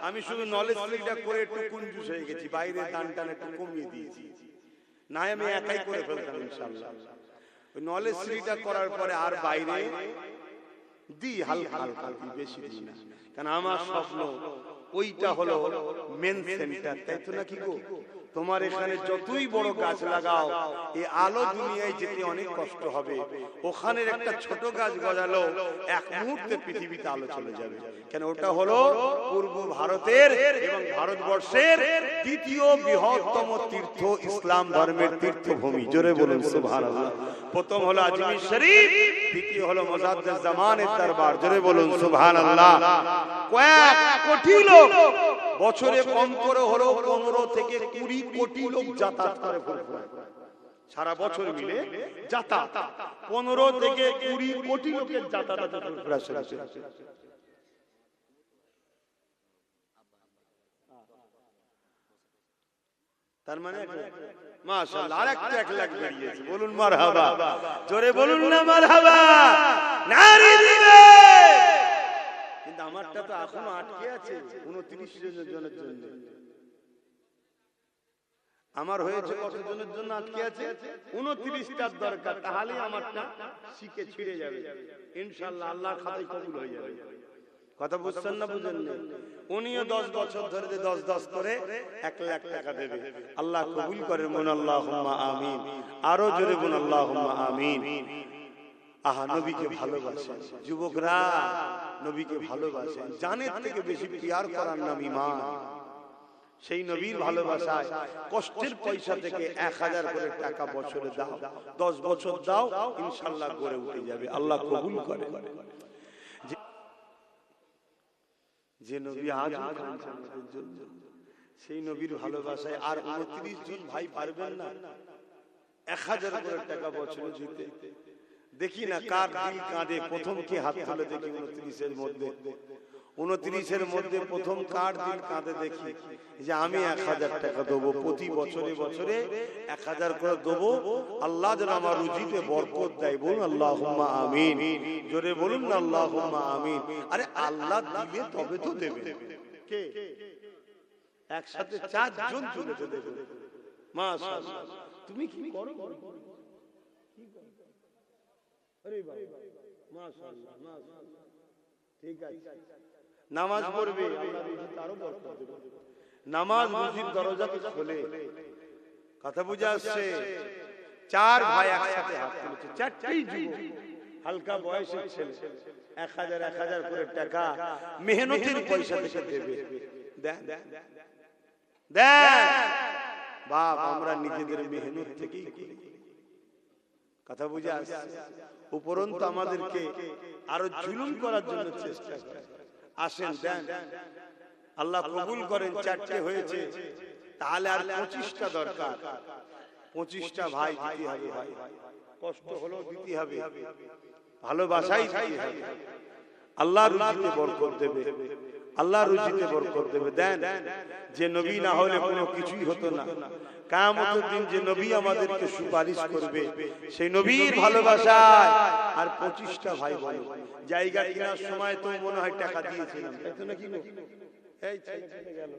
আমি শুধু নলেজ লিগটা করে একটু কুঞ্জুস হয়ে গেছি, বাইরে দান টান একটু কমিয়ে দিয়েছি, না আমি একাই করে ফেলতাম ইনশাআল্লাহ। ওই নলেজ লিগটা করার পরে আর বাইরে দি হালকা হালকা দি, বেশি দিই না। কারণ আমার স্বপ্ন ওইটা হলো মেন সেন্টার, তাই তো নাকি গো? তোমার এখানে যতই বড় গাছ লাগাও এই আলো দুনিয়ায় যেতে অনেক কষ্ট হবে, ওখানের একটা ছোট গাছ গজালো এক মুহূর্তে পৃথিবীতে আলো চলে যাবে। কেন? ওটা হলো পূর্ব ভারতের এবং ভারতবর্ষের দ্বিতীয় বৃহত্তম তীর্থ, ইসলাম ধর্মের তীর্থভূমি। জোরে বলুন সুবহানাল্লাহ। প্রথম হলো আজমির শরীফ, দ্বিতীয় হলো মুজাদ্দিদ জামানের দরবার। জোরে বলুন সুবহানাল্লাহ। কয়েক কোটি লোক বছরে কম করে হলো 15 থেকে 20 কোটি লোক যাতায়াত করে ফুরফুরায়, সারা বছর মিলে যাতায়াত 15 থেকে 20 কোটি লোকের যাতায়াত ফুরফুরায়। তার মানে মাশাআল্লাহ আরেকটা 1 লাখ বেরিয়েছে। বলুন মারহাবা, জোরে বলুন না মারহাবা, নারী দিবে। কিন্তু আমারটা তো এখনো আটকে আছে 29 জনের জন্য। আমার হয়েছে কতজনের জন্য আটকে আছে? 29টার দরকার, তাহলে আমারটা শিখে ছিড়ে যাবে ইনশাআল্লাহ, আল্লাহর খাতায় কবুল হয়ে যাবে। কথা বুঝছেন না বুঝেন না? উনিও 10 বছর ধরে 10 করে 1 লাখ টাকা দেবে। আল্লাহ কবুল করেন, বলুন আল্লাহুম্মা আমিন। আরো জোরে বলুন আল্লাহুম্মা আমিন। আহা, নবীকে ভালোবাসেন যুবকরা, নবীকে ভালোবাসেন। জানের থেকে বেশি প্রিয়ার করার নাম ঈমান। সেই নবীর ভালোবাসায় কষ্টের পয়সা থেকে 1000 করে টাকা বছরে দাও, 10 বছর দাও, ইনশাআল্লাহ গড়ে উঠে যাবে। আল্লাহ কবুল করেন। যে নবী আজ আমাদের জন্য, সেই নবীর ভালোবাসায় আর 29 জন ভাই পারবেন না 1000 করে টাকা বছরে দিতে? দেখি না কার দিল কাঁদে, প্রথম কি হাত তুলে দেখি 29 এর মধ্যে প্রথম কার দিল কাঁদে দেখি যে আমি 1000 টাকা দেবো, প্রতি বছরে বছরে 1000 করে দেবো, আল্লাহ যেন আমার রুজিতে বরকত দেয়। বলুন আল্লাহুম্মা আমিন। জোরে বলুন না আল্লাহুম্মা আমিন। আরে আল্লাহ দিলে তবে তো দেবে। কে? একসাথে 4 জন চলে দেবে। মাশাআল্লাহ। তুমি কি করো? আরে বাবা, মাশাআল্লাহ মাশাআল্লাহ। ঠিক আছে, নামাজ পড়বে, আল্লাহ রুজিতে আরো বরকত দেবে। নামাজ রুজির দরজা তো খোলে। কথা বুঝে আসছে? 4 ভাই একসাথে হাত তুলেছে, 4টেই যুবক, হালকা বয়সের ছেলে। 1000 করে টাকা মেহনতের পয়সা থেকে দেবে। দেন দেন বাপ, আমরা নিজেদের মেহনত থেকেই করি। কথা বুঝে আসছে? উপরন্তু আমাদেরকে আরো জুলুম করার জন্য চেষ্টা করে। আসেন দেন, আল্লাহ কবুল করেন। 4টে হয়েছে, তাহলে আর 25টা দরকার। 25টা ভাই দিতে হবে। ভাই কষ্ট হলো দিতে হবে, ভালোবাসাই দিতে হবে। আল্লাহ রুজিতে বরকত দেবে, আল্লাহ রুজিতে বরকত দেবে। দেন, যে নবী না হলে কোনো কিছুই হতো না। কিয়ামতের দিন যে নবী আমাদেরকে সুপারিশ করবে, সেই নবীর ভালোবাসায় আর 25টা ভাই বলো। জায়গা কেনার সময় তো মনে হয় টাকা দিয়েছিলাম, তাই তো নাকি? এই ছেলে গেল,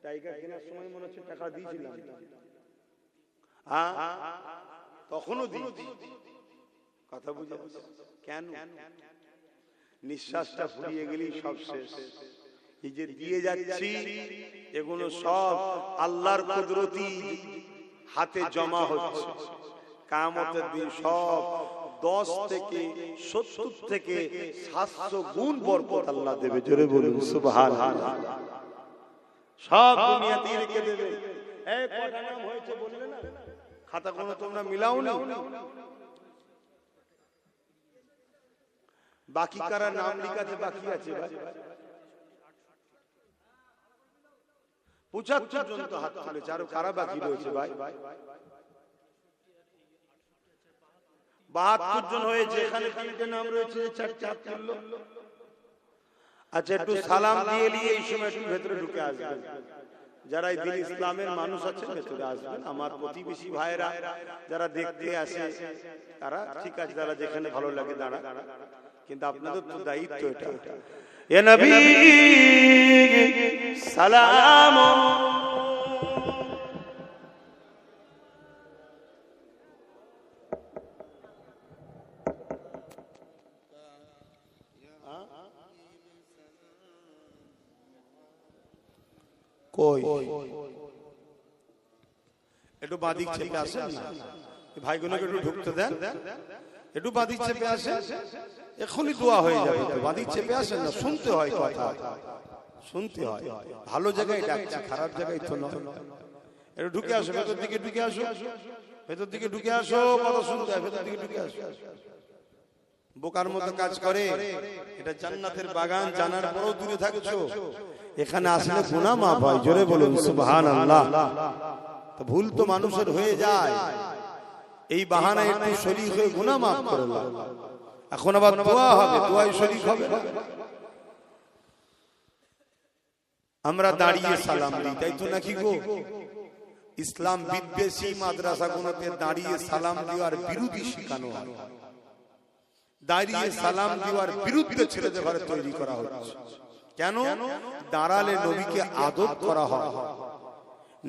জায়গা কেনার সময় মনে হচ্ছে টাকা দিয়েছিলাম। হ্যাঁ, তখনও দিয়েছি। কথা বুঝে? কেন? নিঃশ্বাসটা ফুরিয়ে গেলেই সব শেষ। এই যে দিয়ে যাচ্ছি, এগুলো সব আল্লাহর কুদরতি হাতে জমা হচ্ছে। কিয়ামতের দিন সব 10 থেকে 70 থেকে 700 গুণ বরকত আল্লাহ দেবে। জোরে বলুন সুবহানাল্লাহ। সব দুনিয়াতেই রেখে দেবে। এই কটা নাম হয়েছে বললে না? খাতা কোনো তোমরা মিলাওনি? বাকি কারা নাম লিখাতে বাকি আছে? ভাই 75 জন তো হাত তুলেছে, আরো কারা বাকি রয়েছে? ভাই 72 জন হয়েছে। এখানে 3টে নাম রয়েছে, 4টে হাত তুললো। আচ্ছা, একটু সালাম দিয়ে নিয়ে এই সময় একটু ভেতরে ঢুকে আসবেন। যারা এই দিন ইসলামের মানুষ আছে ভেতরে আসবেন। আমার প্রতিবেশী ভাইরা যারা দেখতে আসে তারা ঠিক আছে, যারা যেখানে ভালো লাগে দাঁড়া, কিন্তু আপনাদের তো দায়িত্ব এটা। এ নবী সালাম, কই একটু বাদিক চেপে আসেন না, ভাইগুলোকে একটু ঢুকতে দেন, একটু বাদিক চেপে আসেন, এখনই দোয়া হয়ে যাবে। তো বাদিক চেপে আসেন না, শুনতে হয় কথা, শুনতে হয়। ভালো জায়গায় ডাকছি, খারাপ জায়গায় তো নয়। একটু ঢুকে আসো, ভেতর দিকে ঢুকে আসো, ভেতর দিকে ঢুকে আসো, কথা শুনতে হয়, ভেতর দিকে ঢুকে আসো। বোকার মতো কাজ করে, এটা জান্নাতের বাগান, জানার পরও দূরে থাকছো। এখানে আসলে গুনাহ মাফ হয়, জোরে বলুন সুবহানাল্লাহ। তো ভুল তো মানুষের হয়ে যায়, এই বাহানায় একটু শরীক হয়ে গুনাহ মাফ করে নাও। এখন আবার দোয়া হবে, দোয়ায় শরীক হবে। আমরা দাঁড়িয়ে সালাম দিই, তাই তো নাকি গো? ইসলাম বিদ্বেষী মাদ্রাসাগুলোতে দাঁড়িয়ে সালাম দেওয়ার বিরোধী শেখানো হয়, দাঁড়িয়ে সালাম দেওয়ার বিরুদ্ধে ছেলেদের ঘরে তৈরি করা হচ্ছে। কেন? দাঁড়ালে নবীকে আদব করা হয়,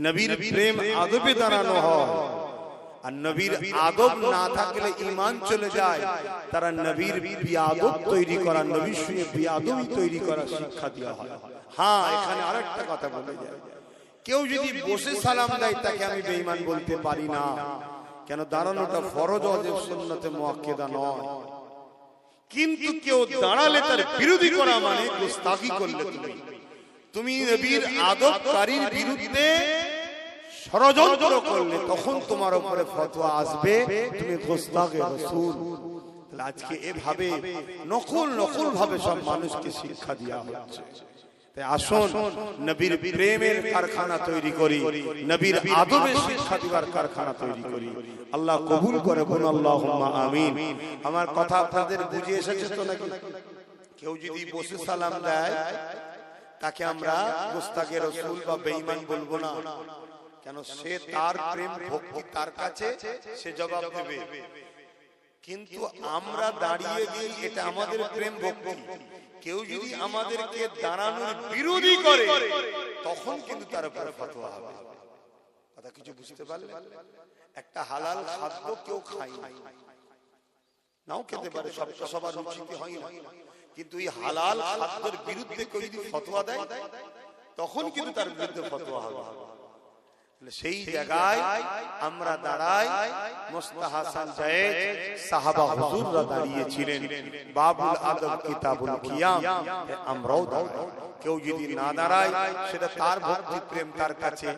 নবীর প্রেম আদবে দাঁড়ানো হয়। আর নবীর আদব না থাকলে ঈমান চলে যায়। তারা নবীর বিয়াদব তৈরি করা, নবীর শুয়ে বিয়াদবি তৈরি করা শিক্ষা দেওয়া হয়। হ্যাঁ, এখানে আরেকটা কথা বলে যায়, কেউ যদি বসে সালাম দেয় তাকে আমি বেঈমান বলতে পারি না। কেন? দাঁড়ানোটা ফরজ, ওয়াজিব, সুন্নতে মুআক্কাদা নয়। কিন্তু কেউ দাঁড়ালে তার বিরোধী করা মানে গোস্তাখি করলে তুমি নবীর আদবকারীর বিরুদ্ধে ষড়যন্ত্র করলে, তখন তোমার উপরে ফতোয়া আসবে তুমি গোস্তাখে রাসূল। আজকে এভাবে নকল ভাবে সব মানুষকে শিক্ষা দেওয়া হচ্ছে। তাই আসুন নবীর প্রেমের কারখানা তৈরি করি, নবীর আদবের শিক্ষা দেওয়ার কারখানা তৈরি করি। আল্লাহ কবুল করে, বলুন আল্লাহুম্মা আমিন। আমার কথা আপনাদের বুঝে এসেছে তো নাকি? কেউ যদি বসে সালাম দেয় তাকে আমরা গোস্তাখে রাসূল বা বেঈমান বলবো না। কেন? সে তার প্রেম ভক্তি তার কাছে, সে জবাব দেবে। কিন্তু আমরা দাঁড়িয়ে দিই, এটা আমাদের প্রেম ভক্তি। কেউ যদি আমাদেরকে দাঁড়ানোর বিরোধী করে তখন কিন্তু তার উপর ফতোয়া হবে। কথা কিছু বুঝতে পারলেন? একটা হালাল খাদ্য কেউ খায় নাও খেতে পারে, সবটা সবার রুচিতে হয় না, কিন্তু এই হালাল খাদ্যের বিরুদ্ধে কেউ যদি ফতোয়া দেয় তখন কিন্তু তার বিরুদ্ধে ফতোয়া হবে। সেই জায়গায় আমরা দাঁড়াই। মুস্তা হাসান জায়েদ সাহাবা হুজুররা দাঁড়িয়েছিলেন, বাবুল আদব কিতাবুল কিয়াম, আমরাও দাঁড়াই। কেউ যদি না দাঁড়ায় সেটা তার ভক্তি প্রেম তার কাছে,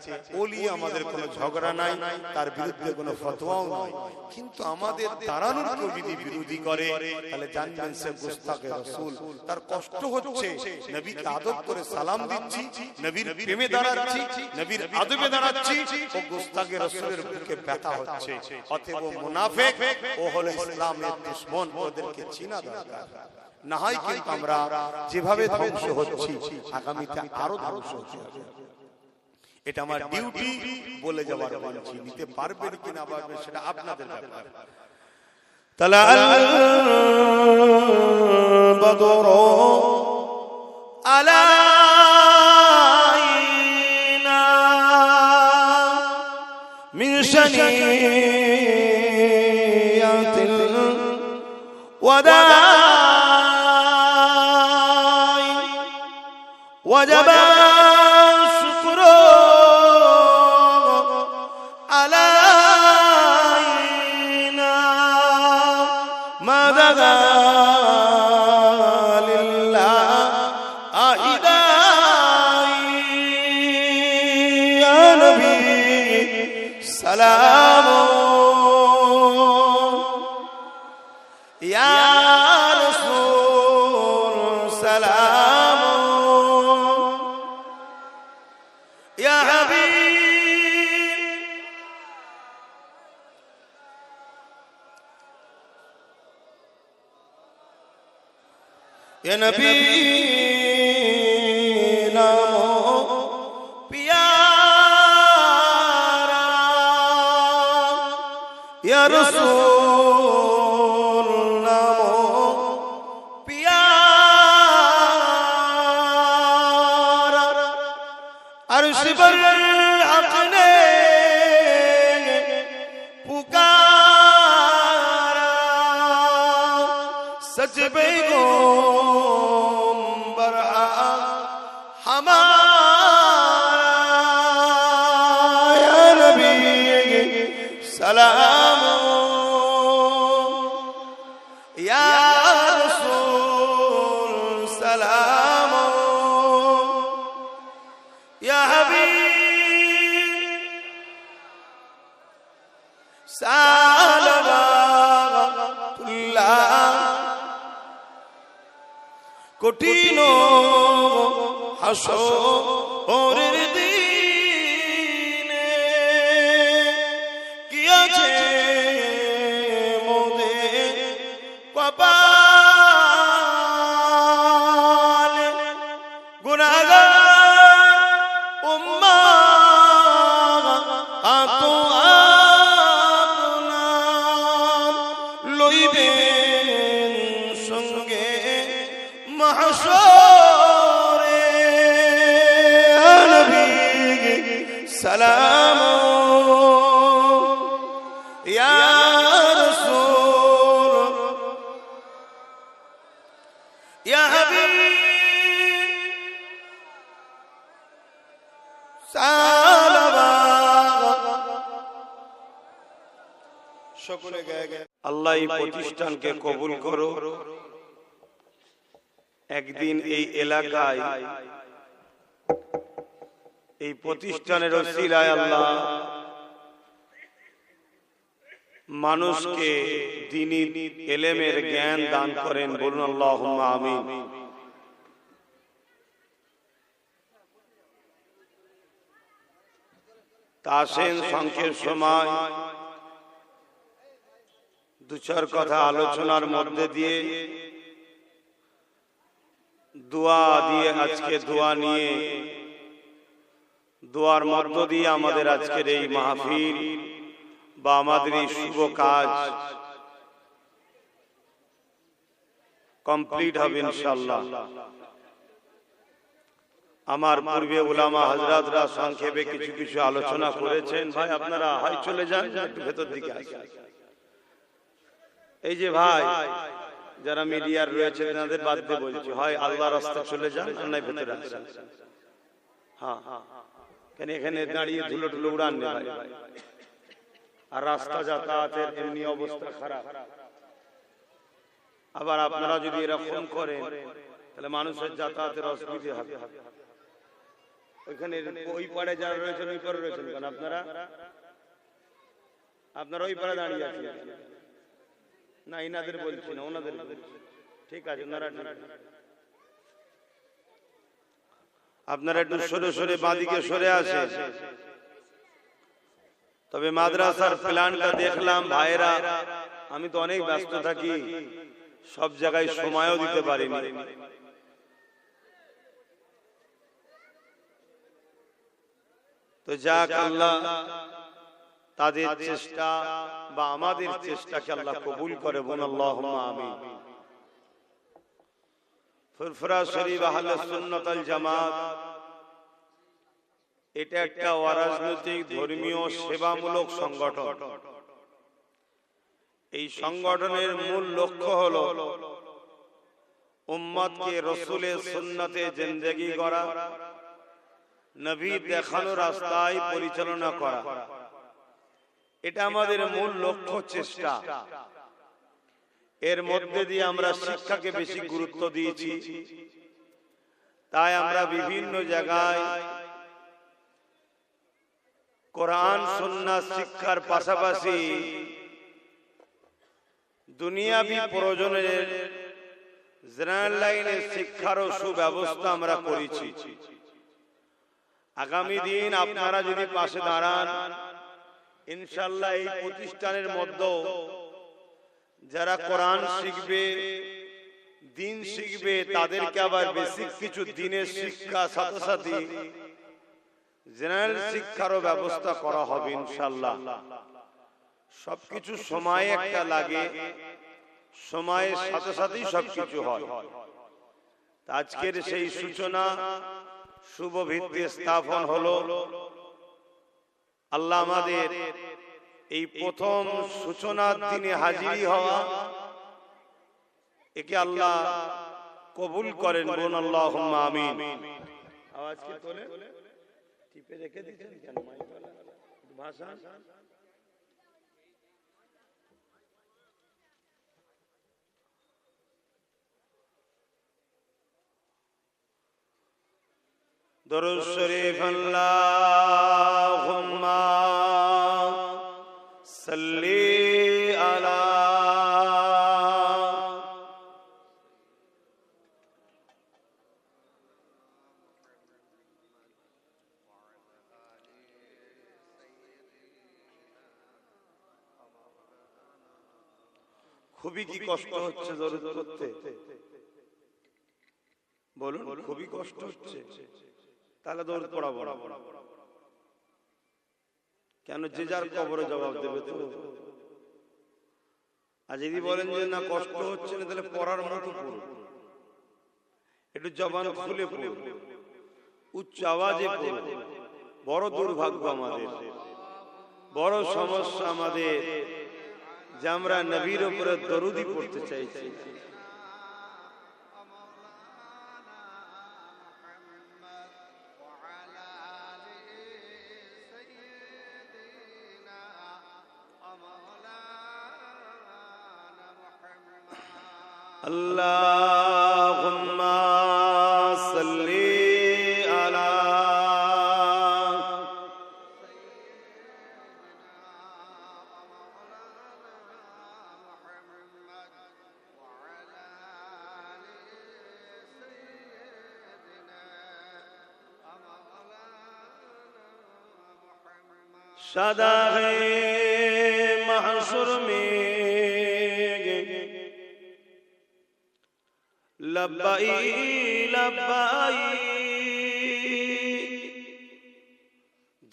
ওলি আমাদের কোনো ঝগড়া নাই, তার বিরুদ্ধে কোনো ফতোয়াও নাই। কিন্তু আমাদের দাঁড়ানোর কেউ যদি বিরোধী করে তাহলে জানবেন সে গোস্তাখে রাসূল। তার কষ্ট হচ্ছে, নবীকে আদব করে সালাম দিচ্ছি, নবীর প্রেমে দাঁড়াচ্ছি, নবীর আদবে দাঁড়াচ্ছি, ও গোস্তাখে রাসূলের বুকে ব্যথা হচ্ছে। অতএব মুনাফিক, ও হলো ইসলামের দুশমন, ওদেরকে চিনা দরকার। না হয় কিন্তু আমরা যেভাবে ধ্বংস হচ্ছি আগামীতে আরো ধ্বংস হচ্ছে। এটা আমার ডিউটি বলে যাওয়ার বলছি, নিতে পারবেন কিনা পারবেন সেটা আপনাদের ব্যাপার। তালাল বদরু আলাইনা মিন শানিয়াতিল ওয়াদা وجب الشكر علينا ما دعا لله يا نبي سلام يا رسول سلام يا حبيب يا نبي نامو پیارا يا رسول نامو پیارا عرش پر حق نے پکارا سچ پیغمبر ہمارا یا نبی সালাম ইয়া রাসূল সালাম ইয়া হাবিব সালাওয়াতুল্লাহ কঠিন হাসরের দিনে কি আছে মোদের কপালে গুনাহগার উম্মাত আপনার লইবেন সঙ্গে মাহশরে নবী সালাম ইয়া রাসূল ইয়া হাবিব সকলে গায়ে গায়ে আল্লাহ এই প্রতিষ্ঠানকে কবুল করো। একদিন এই এলাকায় এই প্রতিষ্ঠানের ওসিলায় আল্লাহ মানুষকে দ্বীনি ইলমের জ্ঞান দান করেন, বলুন আল্লাহুম্মা আমিন। তাসেন সংক্ষেপ সময় দু চার কথা আলোচনার মধ্যে দিয়ে দোয়া দিয়ে আজকে দোয়া নিয়ে দোয়ার মধ্য দিয়ে আমাদের আজকের এই মাহফিল বা আমাদের এই শুভ কাজ কমপ্লিট হবে ইনশাআল্লাহ। আমার পূর্বে উলামা হযরতরা সংক্ষেপে কিছু কিছু আলোচনা করেছেন। ভাই আপনারা হয় চলে যান, একটু ভেতর দিকে আসেন। এই যে ভাই যারা মিডিয়ার রয়েছে তাদের বাদ দিয়ে বলছি, হয় আল্লাহর রাস্তায় চলে যান আর নাই ভেতরে আসেন। হ্যাঁ, কেন এখানে দাঁড়িয়ে ধুলো টুলো উড়ান না ভাই। আর রাস্তা যাতায়াতের এমনি অবস্থা খারাপ, আবার আপনারা যদি এরকম করেন তাহলে মানুষের যাতায়াতের অসুবিধা হবে। ওইখানে ওই পাড়ে যারা রয়েছেন ওই পাড়ে রয়েছেন কেন আপনারা ওই পাড়ে দাঁড়িয়ে আছেন না? ইনাদের বলছি না, ওনাদের ঠিক আছে। ওনারা আপনারা একটু সরে সরে বাঁদিকে সরে আসেন। তবে মাদ্রাসার প্ল্যানটা দেখলাম ভাইরা, আমি তো অনেক ব্যস্ত থাকি, সব জায়গায় সময়ও দিতে পারিনি। তো যাক, আল্লাহ তাদের চেষ্টা বা আমাদের চেষ্টাকে আল্লাহ কবুল করে, বলুন আল্লাহুম্মা আমিন। ফুরফুরা শরীফ আহলে সুন্নাত ওয়াল জামাত এটা একটা অরাজনৈতিক ধর্মীয় সেবামূলক সংগঠন। এই সংগঠনের মূল লক্ষ্য হলো উম্মতকে রাসূলের সুন্নতে জিন্দেগি করা, নবী দেখানো রাস্তায় পরিচালনা করা। এটা আমাদের মূল লক্ষ্য, চেষ্টা। এর মধ্যে দিয়ে আমরা শিক্ষাকে বেশি গুরুত্ব দিয়েছি। তাই আমরা বিভিন্ন জায়গায় কোরআন সুন্নাহ শিক্ষার পাশাপাশি দুনিয়াবি প্রয়োজনের জেনারেল লাইনের শিক্ষারও সুব্যবস্থা আমরা করেছি। আগামী দিন আপনারা যদি পাশে দাঁড়ান, ইনশাআল্লাহ এই প্রতিষ্ঠানের মধ্যে যারা কোরআন শিখবে, দিন শিখবে, তাদেরকে আবার বেসিক কিছু দিনের শিক্ষা সাথে সাথে জেনারেল শিক্ষারও ব্যবস্থা করা হবে ইনশাআল্লাহ। সবকিছু সময় একটা লাগে, সময়ের সাথে সাথেই সবকিছু হয়। আজকের সেই সূচনা, শুভ ভিত্তি স্থাপন হলো। আল্লাহ আমাদের এই প্রথম সূচনার দিনে হাজিরি হওয়া, একে আল্লাহ কবুল করেন, বলুন আল্লাহুম্মা আমিন। আওয়াজকে তোলে টিপে রেখে দিয়েছেন কেন? ভাষা দরুদ শরীফ আল্লাহুম্মা সাল্লি আলা খুবই কি কষ্ট হচ্ছে দরুদ করতে বলুন খুবই কষ্ট হচ্ছে তাহলে দরুদ পড়াবো না কেন যে যার কবরে জবাব দেবে তো আর যদি বলেন যে না কষ্ট হচ্ছে না তাহলে পড়ার মতো পড়ুন একটু জবান খুলে পড়ুন উচ্চ আওয়াজে পড়ুন বড় দুর্ভাগ্য আমাদের বড় সমস্যা আমাদের যে আমরা নবীর উপরে দরুদি পড়তে চাইছি আল্লাহুম্মা সাল্লি আলা शादाए महशुर में लब्बाई लब्बाई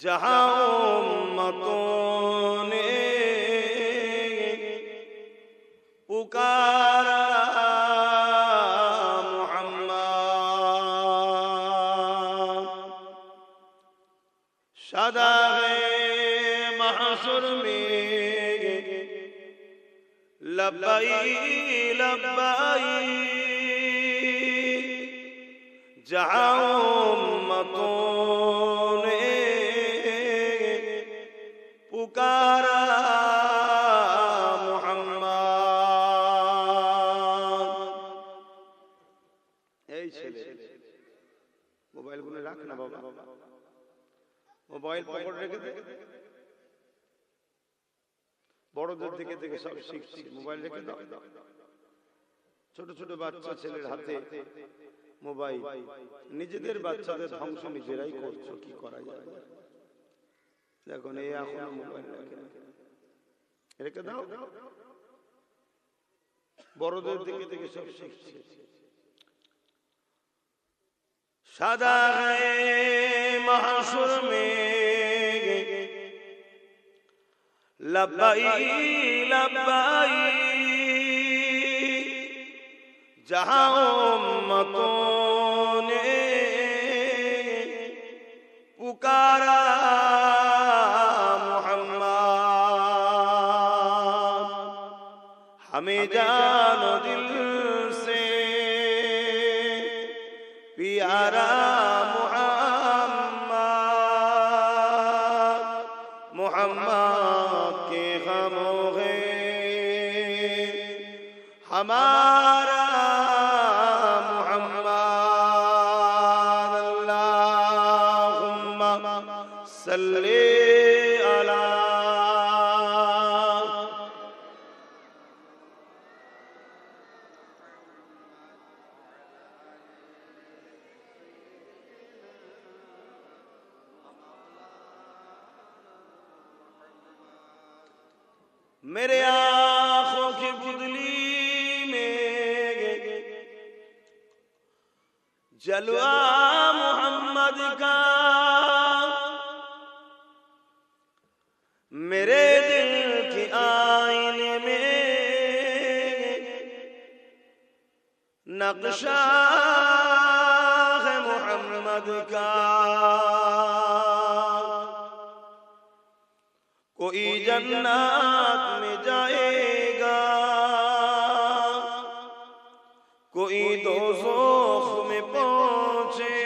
जहां उम्मतों ने पुकारा मोहम्मद शादाए महशुर में लब्बाई लब्बाई जहां उम्मतों ने पुकारा मोहम्मद এই ছেলে মোবাইল গুলো রাখ না বাবা মোবাইল পকেটে রেখে দে বড়দের দিকে থেকে সব শিখছি মোবাইল রেখে দাও ছোট ছোট বাচ্চা ছেলের হাতে মোবাইল নিজেদের বাচ্চাদের ধ্বংস নিজেরাই করছো কি করা যায় দেখুন এই এখন মোবাইল রেখে দাও বড়দের দিকে থেকে সব শিখছি সাদা महशुर में लब्बाई लब्बाई जहां उम्मतों ने पुकारा मोहम्मद हमें जानो दिल से प्यारा मोहम्मद के गमों है हमारा मोहम्मद अल्लाहुम्मा सल्ली अला मेरे आँखों की पुतली में जलवा मोहम्मद का मेरे दिल की आईने में नक्शा है मोहम्मद का कोई जन्नत में जाएगा कोई दोज़ख में पहुंचे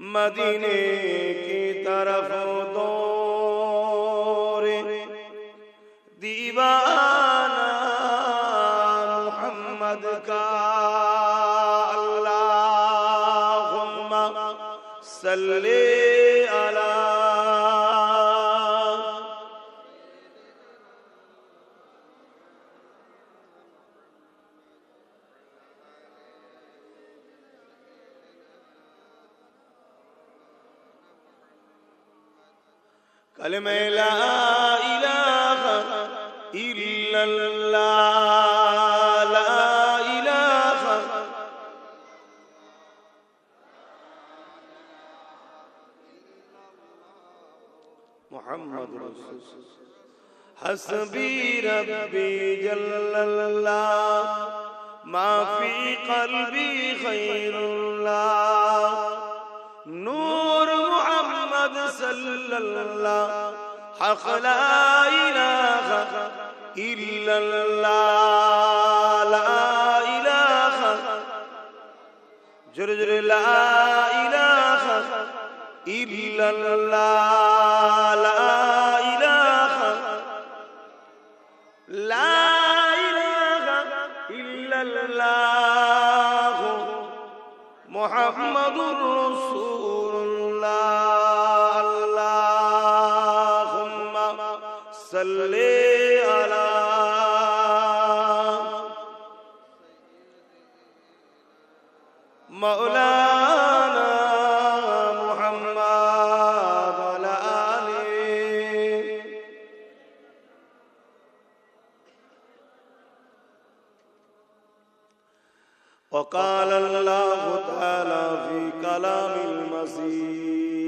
मदीने की तरफ दौड़े दीवाना मोहम्मद का अल्लाह সাল্লি আলা কালেমা লা ইলাহা ইল্লাল্লাহ লা ইলাহা মুহাম্মাদুর রাসূলুল্লাহ হাসবি রাব্বি জাল্লাল্লাহ মা ফি কলবি খায়রুল্লাহ নূর মুহাম্মদ সাল্লাল্লাহ হক লা ইলাহা ইল্লাল্লাহ লা ইলাহা জোরে জোরে লা ইলাহা ইল্লাল্লাহ লা ইলাহা লা ইলাহা ইল্লাল্লাহ মুহাম্মাদুর রাসূলুল্লাহ আল্লাহুম্মা সাল্লি আলা মাওলানা মুহাম্মাদ ওয়া আলিহি وقال الله تعالى في كلام المسيح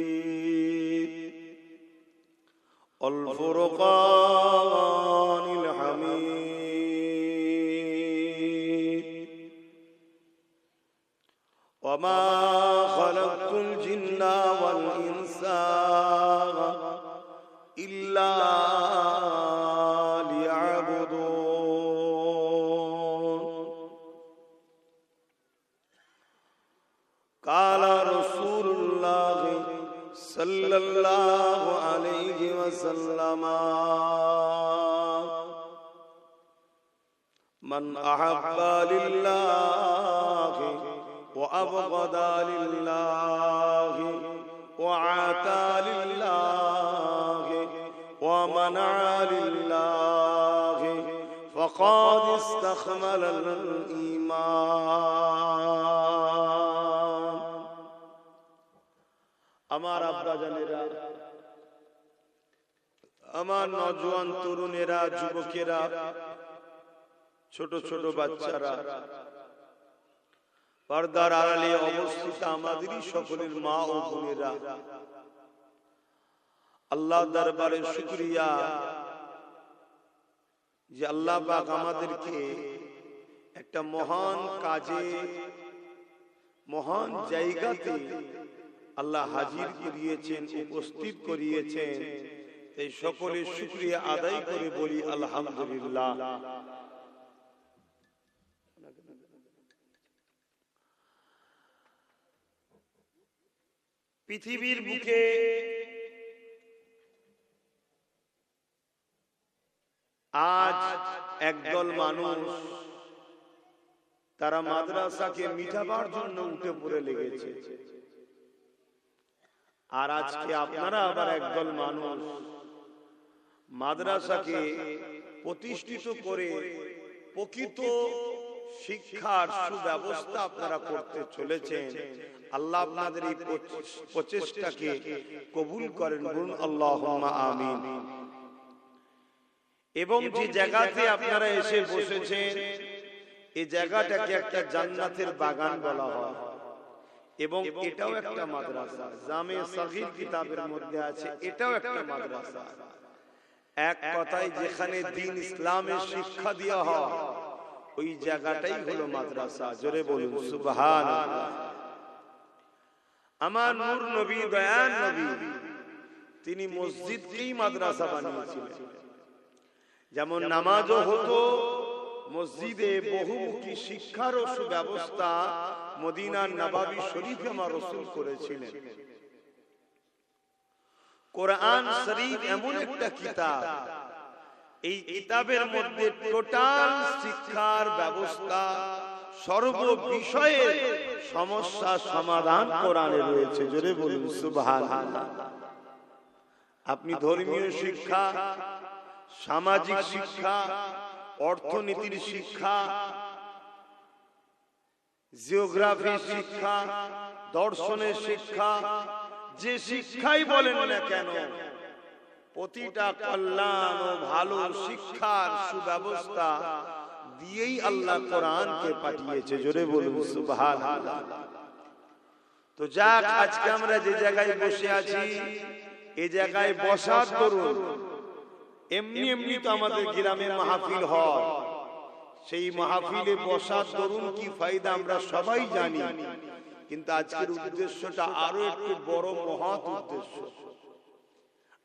الفرقان الحميد وما خلقت الجن والإنس إلا ليعبدون قال رسول الله صلى الله عليه وسلم من أحب لله وأبغض لله وعطى لله ومنع لله فقد استكمل الإيمان আমার আব্বা জানেরা, আমার নওজোয়ান তরুণেরা, যুবকেরা, ছোট ছোট বাচ্চারা, পর্দার আড়ালে অবস্থিত আমাদেরই সকলের মা ও বোনেরা, আল্লাহ দরবারে শুকরিয়া যে আল্লাহ পাক আমাদেরকে একটা মহান কাজে, মহান জায়গাতে আল্লাহ হাজির করিয়েছেন, উপস্থিত করিয়েছেন। এই সকলের শুকরিয়া আদায় করে বলি আলহামদুলিল্লাহ। পৃথিবীর বুকে আজ একদল মানুষ তারা মাদ্রাসাকে মিটাবার জন্য উঠে পড়ে লেগেছে, আর আজকে আপনারা আবার একদল মানুষ মাদ্রাসাকে প্রতিষ্ঠিত করে প্রকৃত শিক্ষার সুব্যবস্থা আপনারা করতে চলেছেন। আল্লাহ আপনাদের এই প্রচেষ্টাকে কবুল করেন, বলুন আল্লাহুম্মা আমিন। এবং যে জায়গাতে আপনারা এসে বসেছেন, এই জায়গাটাকে একটা জান্নাতের বাগান বলা হয়, এবং এটাও একটা মাদ্রাসা। জামে সগীর কিতাবের মধ্যে আছে এটাও একটা মাদ্রাসা। এক কথায় যেখানে দ্বীন ইসলামের শিক্ষা দেওয়া হয় ওই জায়গাটাই হলো মাদ্রাসা। জোরে বলুন সুবহানাল্লাহ। আমার নূর নবী, দয়ার নবী, তিনি মসজিদকেই মাদ্রাসা বানিয়েছিলেন। যেমন নামাজও হতো মসজিদে, বহুমুখী শিক্ষারও সুব্যবস্থা মদিনার নববী শরীফে আমার রাসূল করেছিলেন। কোরআন শরীফ এমন একটা কিতাব, এই কিতাবের মধ্যে টোটাল শিক্ষার ব্যবস্থা সর্ব বিষয়ের সমস্যা সমাধান কোরআনে রয়েছে। জোরে বলুন সুবহানাল্লাহ। আপনি ধর্মীয় শিক্ষা, সামাজিক শিক্ষা, অর্থনীতির শিক্ষা, জিওগ্রাফি শিক্ষা, দর্শনের শিক্ষা, যে শিক্ষাই বলেন না কেন, প্রতিটা কল্যাণ ও ভালো শিক্ষার সুব্যবস্থা দিয়েই আল্লাহ কোরআনকে পাঠিয়েছে। জোরে বলুন সুবহানাল্লাহ। তো যাক, আজকে আমরা যে জায়গায় বসে আছি, এই জায়গায় বসার দরুন এমনি এমনি তো আমাদের গ্রামে মাহফিল হয়, সেই মাহফিলে বসার দরুন কি ফায়দা আমরা সবাই জানি, কিন্তু আজকের উদ্দেশ্যটা আরো একটু বড় মহৎ উদ্দেশ্য।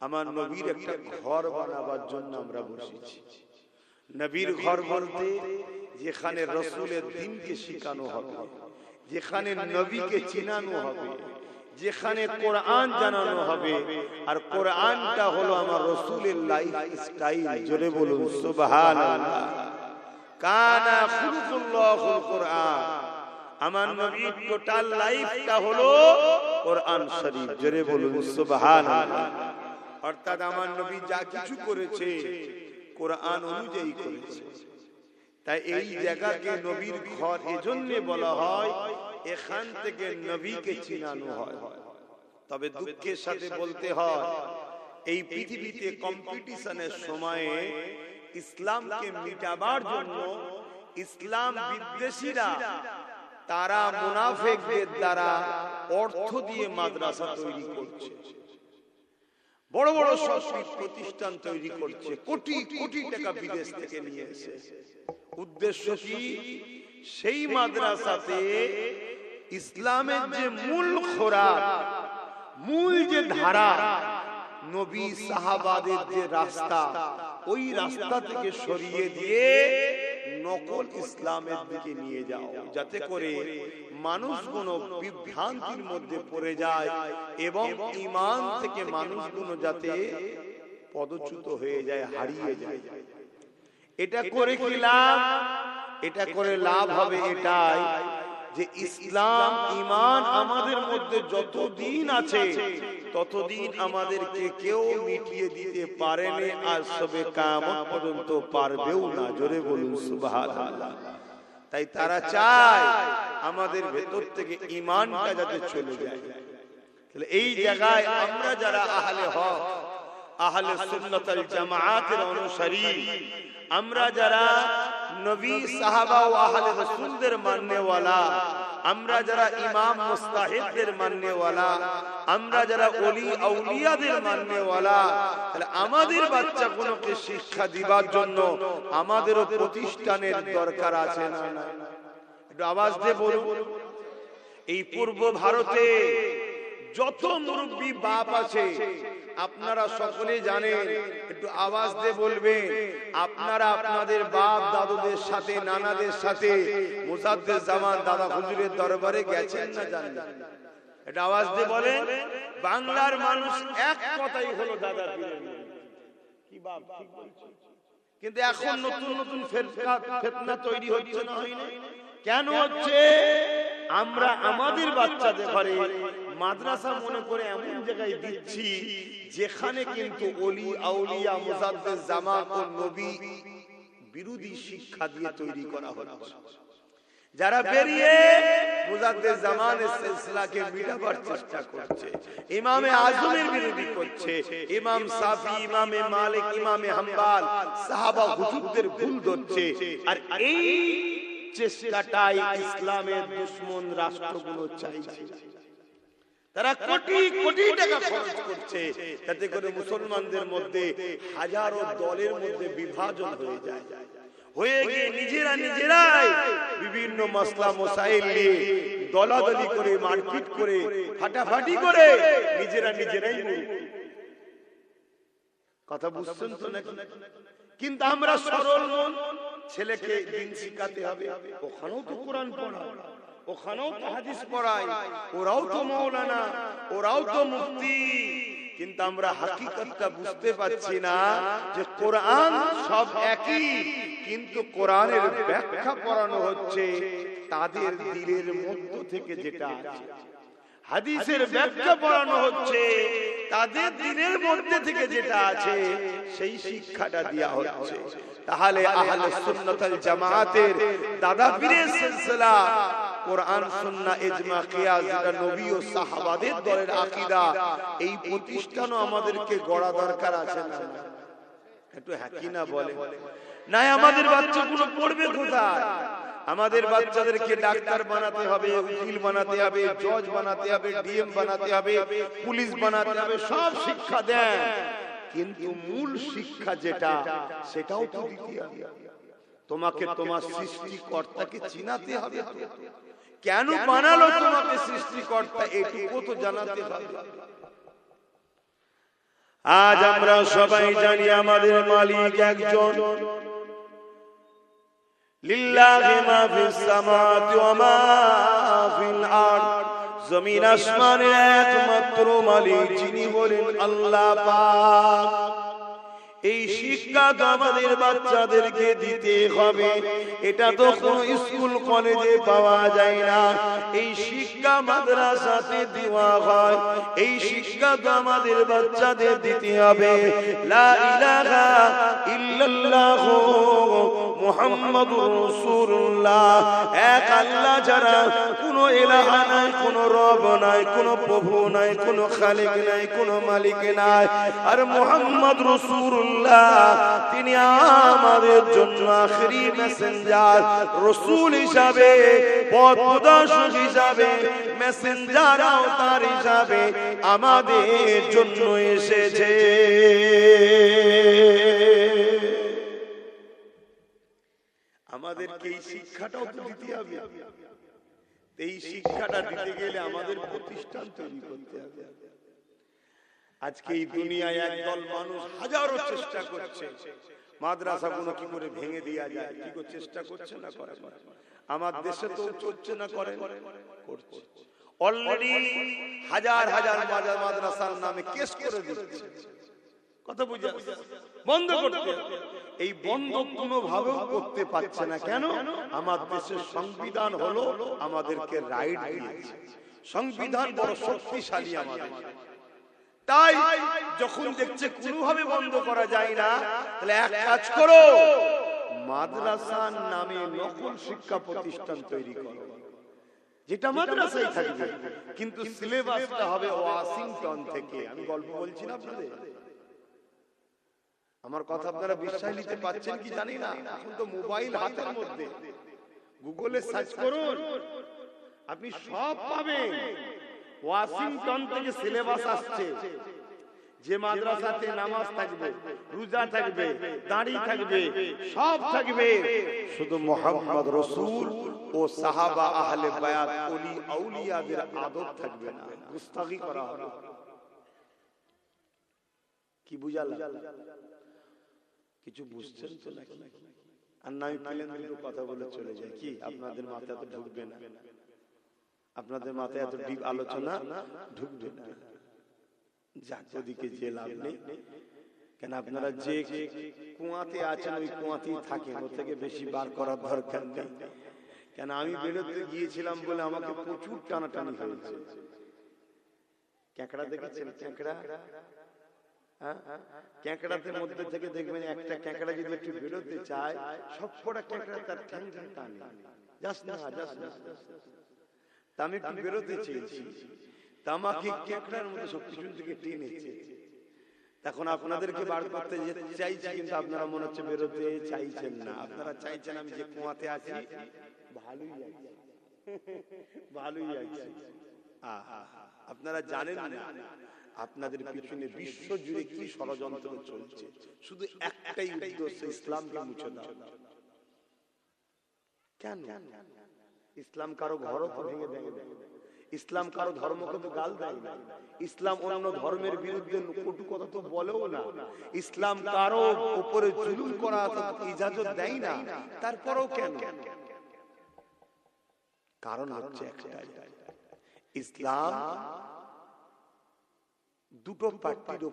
আমার নবীর একটা ঘর বানাবার জন্য আমরা বসেছি। নবীর ঘর বলতে যেখানে রসুলের দ্বীনকে শিখানো হবে, যেখানে নবীকে চিনানো হবে, যেখানে কোরআন জানানো হবে, আর কোরআনটা হলো আমার রসুলের লাইফ স্টাইল। জোরে বলুন সুবহানাল্লাহ। কানা খুলুকুল্লাহুল কোরআন, আমার নবীর টোটাল লাইফটা হলো কোরআন শরীফ। জোরে বলুন সুবহানাল্লাহ। অর্থাৎ আমার নবী যা কিছু করেছে কোরআন অনুযায়ী করেছে। তাই এই জায়গাকে নবীর ঘর এজন্য বলা হয়, এখান থেকে নবীকে চিনানো হয়। তবে দুঃখের সাথে বলতে হয়, এই পৃথিবীতে কম্পিটিশনের সময়ে ইসলামকে মিটাবার জন্য ইসলাম বিদ্বেষীরা তারা মুনাফিকদের দ্বারা অর্থ দিয়ে মাদ্রাসা তৈরি করছে, বড় বড় সব প্রতিষ্ঠান তৈরি করছে, কোটি কোটি টাকা বিদেশ থেকে নিয়ে এসে। উদ্দেশ্য কি? সেই মাদ্রাসাতে ইসলামের যে মূল খোরাক, মূল যে ধারা, নবী সাহাবাদের যে রাস্তা, ওই রাস্তা থেকে সরিয়ে দিয়ে নকল ইসলামের দিকে নিয়ে যাও, যাতে করে মানুষগুলো বিভ্রান্তির মধ্যে পড়ে যায় এবং ঈমান থেকে মানুষগুলো যাতে পদচ্যুত হয়ে যায়, হারিয়ে যায়। এটা করে কি লাভ? এটা করে লাভ হবে এটাই যে ইসলাম ঈমান আমাদের মধ্যে যতদিন আছে ততদিন আমাদেরকে কেউ মিটিয়ে দিতে পারেনি, আর সবে কিয়ামত পর্যন্ত পারবেও না। জোরে বলুন সুবহানাল্লাহ। তাই তারা চায় আমাদের ভেতর থেকে ঈমানটা যাতে চলে যায়। তাহলে এই জায়গায় আমরা যারা আহলে হক, আহলে সুন্নাত ওয়াল জামাআতের অনুসারী, আমরা যারা নবী সাহাবা ও আহলে রাসূলদের মাননেওয়ালা, আমরা যারা ইমাম মুস্তাহিদদের মাননেওয়ালা, আমরা যারা ওলি আউলিয়াদের মাননেওয়ালা, তাহলে আমাদের বাচ্চাগুলোকে শিক্ষা দিবার জন্য আমাদেরও প্রতিষ্ঠানের দরকার আছে না? একটু আওয়াজ দিয়ে বলুন। এই পূর্ব ভারতে যত মুরব্বী বাপ আছে আপনারা সকলে জানেন, একটু আওয়াজ দিয়ে বলবেন, আপনারা আপনাদের বাপ দাদুদের সাথে, নানাদের সাথে মুজাদ্দিদ জামান দাদা হুজুরের দরবারে গেছেন না জানেন? এটা আওয়াজ দিয়ে বলেন। বাংলার মানুষ এক কথাই হলো দাদা পীরের কি বাপ, ঠিক বলছে। কিন্তু এখন নতুন নতুন ফিতনা তৈরি হচ্ছে না, হয় না? কেন হচ্ছে? আমরা আমাদের বাচ্চাদের ঘরে মাদ্রাসা মনে করে এমন জায়গায় দিচ্ছি যেখানে কিন্তু ওলি আউলিয়া মুজাদ্দিদ জামান ও নবী বিরোধী শিক্ষা দিয়ে তৈরি করা হচ্ছে। যারা বেরিয়ে মুজাদ্দিদ জামানের সিলসিলাকে মিটাবার চেষ্টা করছে, ইমামে আজমের বিরোধী করছে, ইমাম শাফি, ইমামে মালিক, ইমামে হাম্বল, সাহাবা হুজুরদের ভুল ধরছে। আর এই চেষ্টাটাই ইসলামের দুশমন রাষ্ট্রগুলো চাইছে। তারা কোটি কোটি টাকা খরচ করছে যাতে করে মুসলমানদের মধ্যে হাজারো দলের মধ্যে বিভাজন হয়ে যায়, হয়ে গিয়ে নিজেরাই বিভিন্ন মাসলা মাসাইল নিয়ে দলাদলি করে, মারপিট করে, ফাটাফাটি করে নিজেরাই কথা বুঝছেন তো নাকি? কিন্তু আমরা সরল মন, ছেলেকে দিন শিখাতে হবে, ওখানেও তো কোরআন পড়ায়, ওখানেও তো হাদিস পড়ায়, ওরাও তো মাওলানা, ওরাও তো মুফতি, কিন্তু আমরা হাকিকতটা বুঝতে পারছি না যে কোরআন সব একই, কিন্তু কোরআনের ব্যাখ্যা পড়ানো হচ্ছে তাদের দিলের মধ্য থেকে যেটা আছে। হাদিসের ব্যাখ্যা পড়ানো হচ্ছে তাদের দিলের মধ্যে থেকে যেটা আছে সেই শিক্ষাটা দেয়া হচ্ছে। তাহলে আহলে সুন্নাত ওয়াল জামাতের দাদা পীরের সিলসিলা কোরআন সুন্নাহ ইজমা কিয়াস যেটা নবী ও সাহাবাদের দলের আকীদা, এই প্রতিষ্ঠানও আমাদেরকে গড়া দরকার আছে না? একটু হ্যাঁ কি না বলে না? আমাদের বাচ্চাগুলো পড়বে কোথায়? আমাদের বাচ্চাদেরকে ডাক্তার বানাতে হবে, উকিল বানাতে হবে, জজ বানাতে হবে, ডিএম বানাতে হবে, পুলিশ বানাতে হবে, সব শিক্ষা দেন, কিন্তু মূল শিক্ষা যেটা সেটাও তো দিতে হবে। তোমাকে তোমার সৃষ্টিকর্তাকে চিনাতে হবে। কেন বানালো তোমাকে সৃষ্টিকর্তা এটুকু তো জানাতে হবে। আজ আমরা সবাই জানি আমাদের মালিক একজন। লিল্লাহি মা ফিস সামাওয়াতি ওয়া মা ফিল আরদ। জমিন আসমানের একমাত্র মালিক যিনি বলেন আল্লাহ পাক। এই শিক্ষা তো আমাদের বাচ্চাদেরকে দিতে হবে। এটা তো কোনো স্কুল কলেজে পাওয়া যায় না, এই শিক্ষা মাদ্রাসাতে দেওয়া হয়। এই শিক্ষা তো আমাদের বাচ্চাদের দিতে হবে। লা ইলাহা ইল্লাল্লাহ মুহাম্মাদুর রাসূলুল্লাহ, এক আল্লাহ ছাড়া কোনো ইলাহা নাই, কোনো রব নাই, কোনো প্রভু নাই, কোনো খালিক নাই, কোনো মালিক নাই। আর মুহাম্মদ রাসূলুল্লাহ তিনি আমাদের জন্য আখেরি মেসেঞ্জার, রাসূল হিসাবে, পথ প্রদর্শক হিসাবে, মেসেঞ্জার আওতার হিসাবে আমাদের জন্য এসেছে। আমাদেরকে এই শিক্ষাটাও তো দিতে হবে। এই শিক্ষাটা দিতে গেলে আমাদের প্রতিষ্ঠান তৈরি করতে হবে। আজকে এই দুনিয়ায় একদল মানুষ হাজারো চেষ্টা করছে মাদ্রাসাগুলো কি করে ভেঙে দেওয়া যায়, কি করে চেষ্টা করছে না করে। আমার দেশে তো চলছে না করে, করছে। অলরেডি হাজার হাজার মাদ্রাসার নামে কেস করে দিচ্ছে। কথা বুঝা বন্ধ করতে, এই বন্ধ কোনো ভাবেও করতে পারছে না। কেন? আমার দেশের সংবিধান হলো আমাদেরকে রাইট দিয়েছে। সংবিধান বড় শক্তিশালী আমাদের। তাই যখন দেখছে কোনোভাবে বন্ধ করা যায় না, তাহলে এক কাজ করো, মাদ্রাসার নামে নকল শিক্ষা প্রতিষ্ঠান তৈরি করো, যেটা মাদ্রাসায় থাকবে, কিন্তু সিলেবাসটা হবে ওয়াশিংটন থেকে। আমি গল্প বলছি না আপনাদের, আমার কথা আপনারা বিশ্বাস নিতে পারছেন কি জানি না। এখন তো মোবাইল হাতের মধ্যে, গুগলে সার্চ করুন, আপনি সব পাবেন। ওয়াশিংটন থেকে সিলেবাস আসছে, যে মাদ্রাসাতে নামাজ থাকবে, রোজা থাকবে, দাড়ি থাকবে, সব থাকবে, শুধু মুহাম্মদ রাসূল ও সাহাবা আহলে বায়াত ওলি আউলিয়াদের আদব থাকবে না, গুস্তাখি করা হবে। কি বুঝালাম? কিছু বুঝছেন তো নাকি? আর না আমি প্লেন দুটো কথা বলে চলে যাই, কি আপনাদের মাথায় তো ঢুকবে না? আপনাদের মাথায় এত ডিপ আলোচনা ঢুকবে না। যাক, ওদিকে যে লাভ নেই। কেন আপনারা যে কুয়াতে আছেন ওই কুয়াতেই থাকেন, ওর থেকে বেশি বার করার দরকার নেই। কেন আমি বেরোতে গিয়েছিলাম বলে আমাকে প্রচুর টানাটানি হয়েছে। ক্যাঁকড়া দেখেছেন? ক্যাঁকড়া, ক্যাঁকড়াদের মধ্যে থেকে দেখবেন একটা ক্যাঁকড়া যদি একটু বেরোতে চায়, সবকটা ক্যাঁকড়া তার ঠ্যাং টানে, যাস না যাস না। তা আমি একটু বেরোতে চেয়েছি, তা আমাকে ক্যাঁকড়ার মধ্যে সবকিছু থেকে টেনেছে। তখন আপনাদেরকে বার করতে চাইছি, কিন্তু আপনারা মনে হচ্ছে বেরোতে চাইছেন না। আপনারা চাইছেন আমি যে কুয়াতে আছি ভালোই আছি, ভালোই আছি। আপনারা জানেন না আপনাদের পিছনে বিশ্ব জুড়ে কি ষড়যন্ত্র চলছে। শুধু একটাই উদ্দেশ্য, ইসলামকে মুছে দাও। কেন? ইসলাম কারো ঘরও তো ভেঙে দেয় না, ইসলাম কারো ধর্মকে তো গাল দেয় না, ইসলাম অন্য ধর্মের বিরুদ্ধে কটু কথা তো বলেও না, ইসলাম কারো উপরে জুলুম করা ইজাজত দেয় না। তারপরেও কেন? কারণ হচ্ছে একটাই, ইসলাম দুটো পার্টির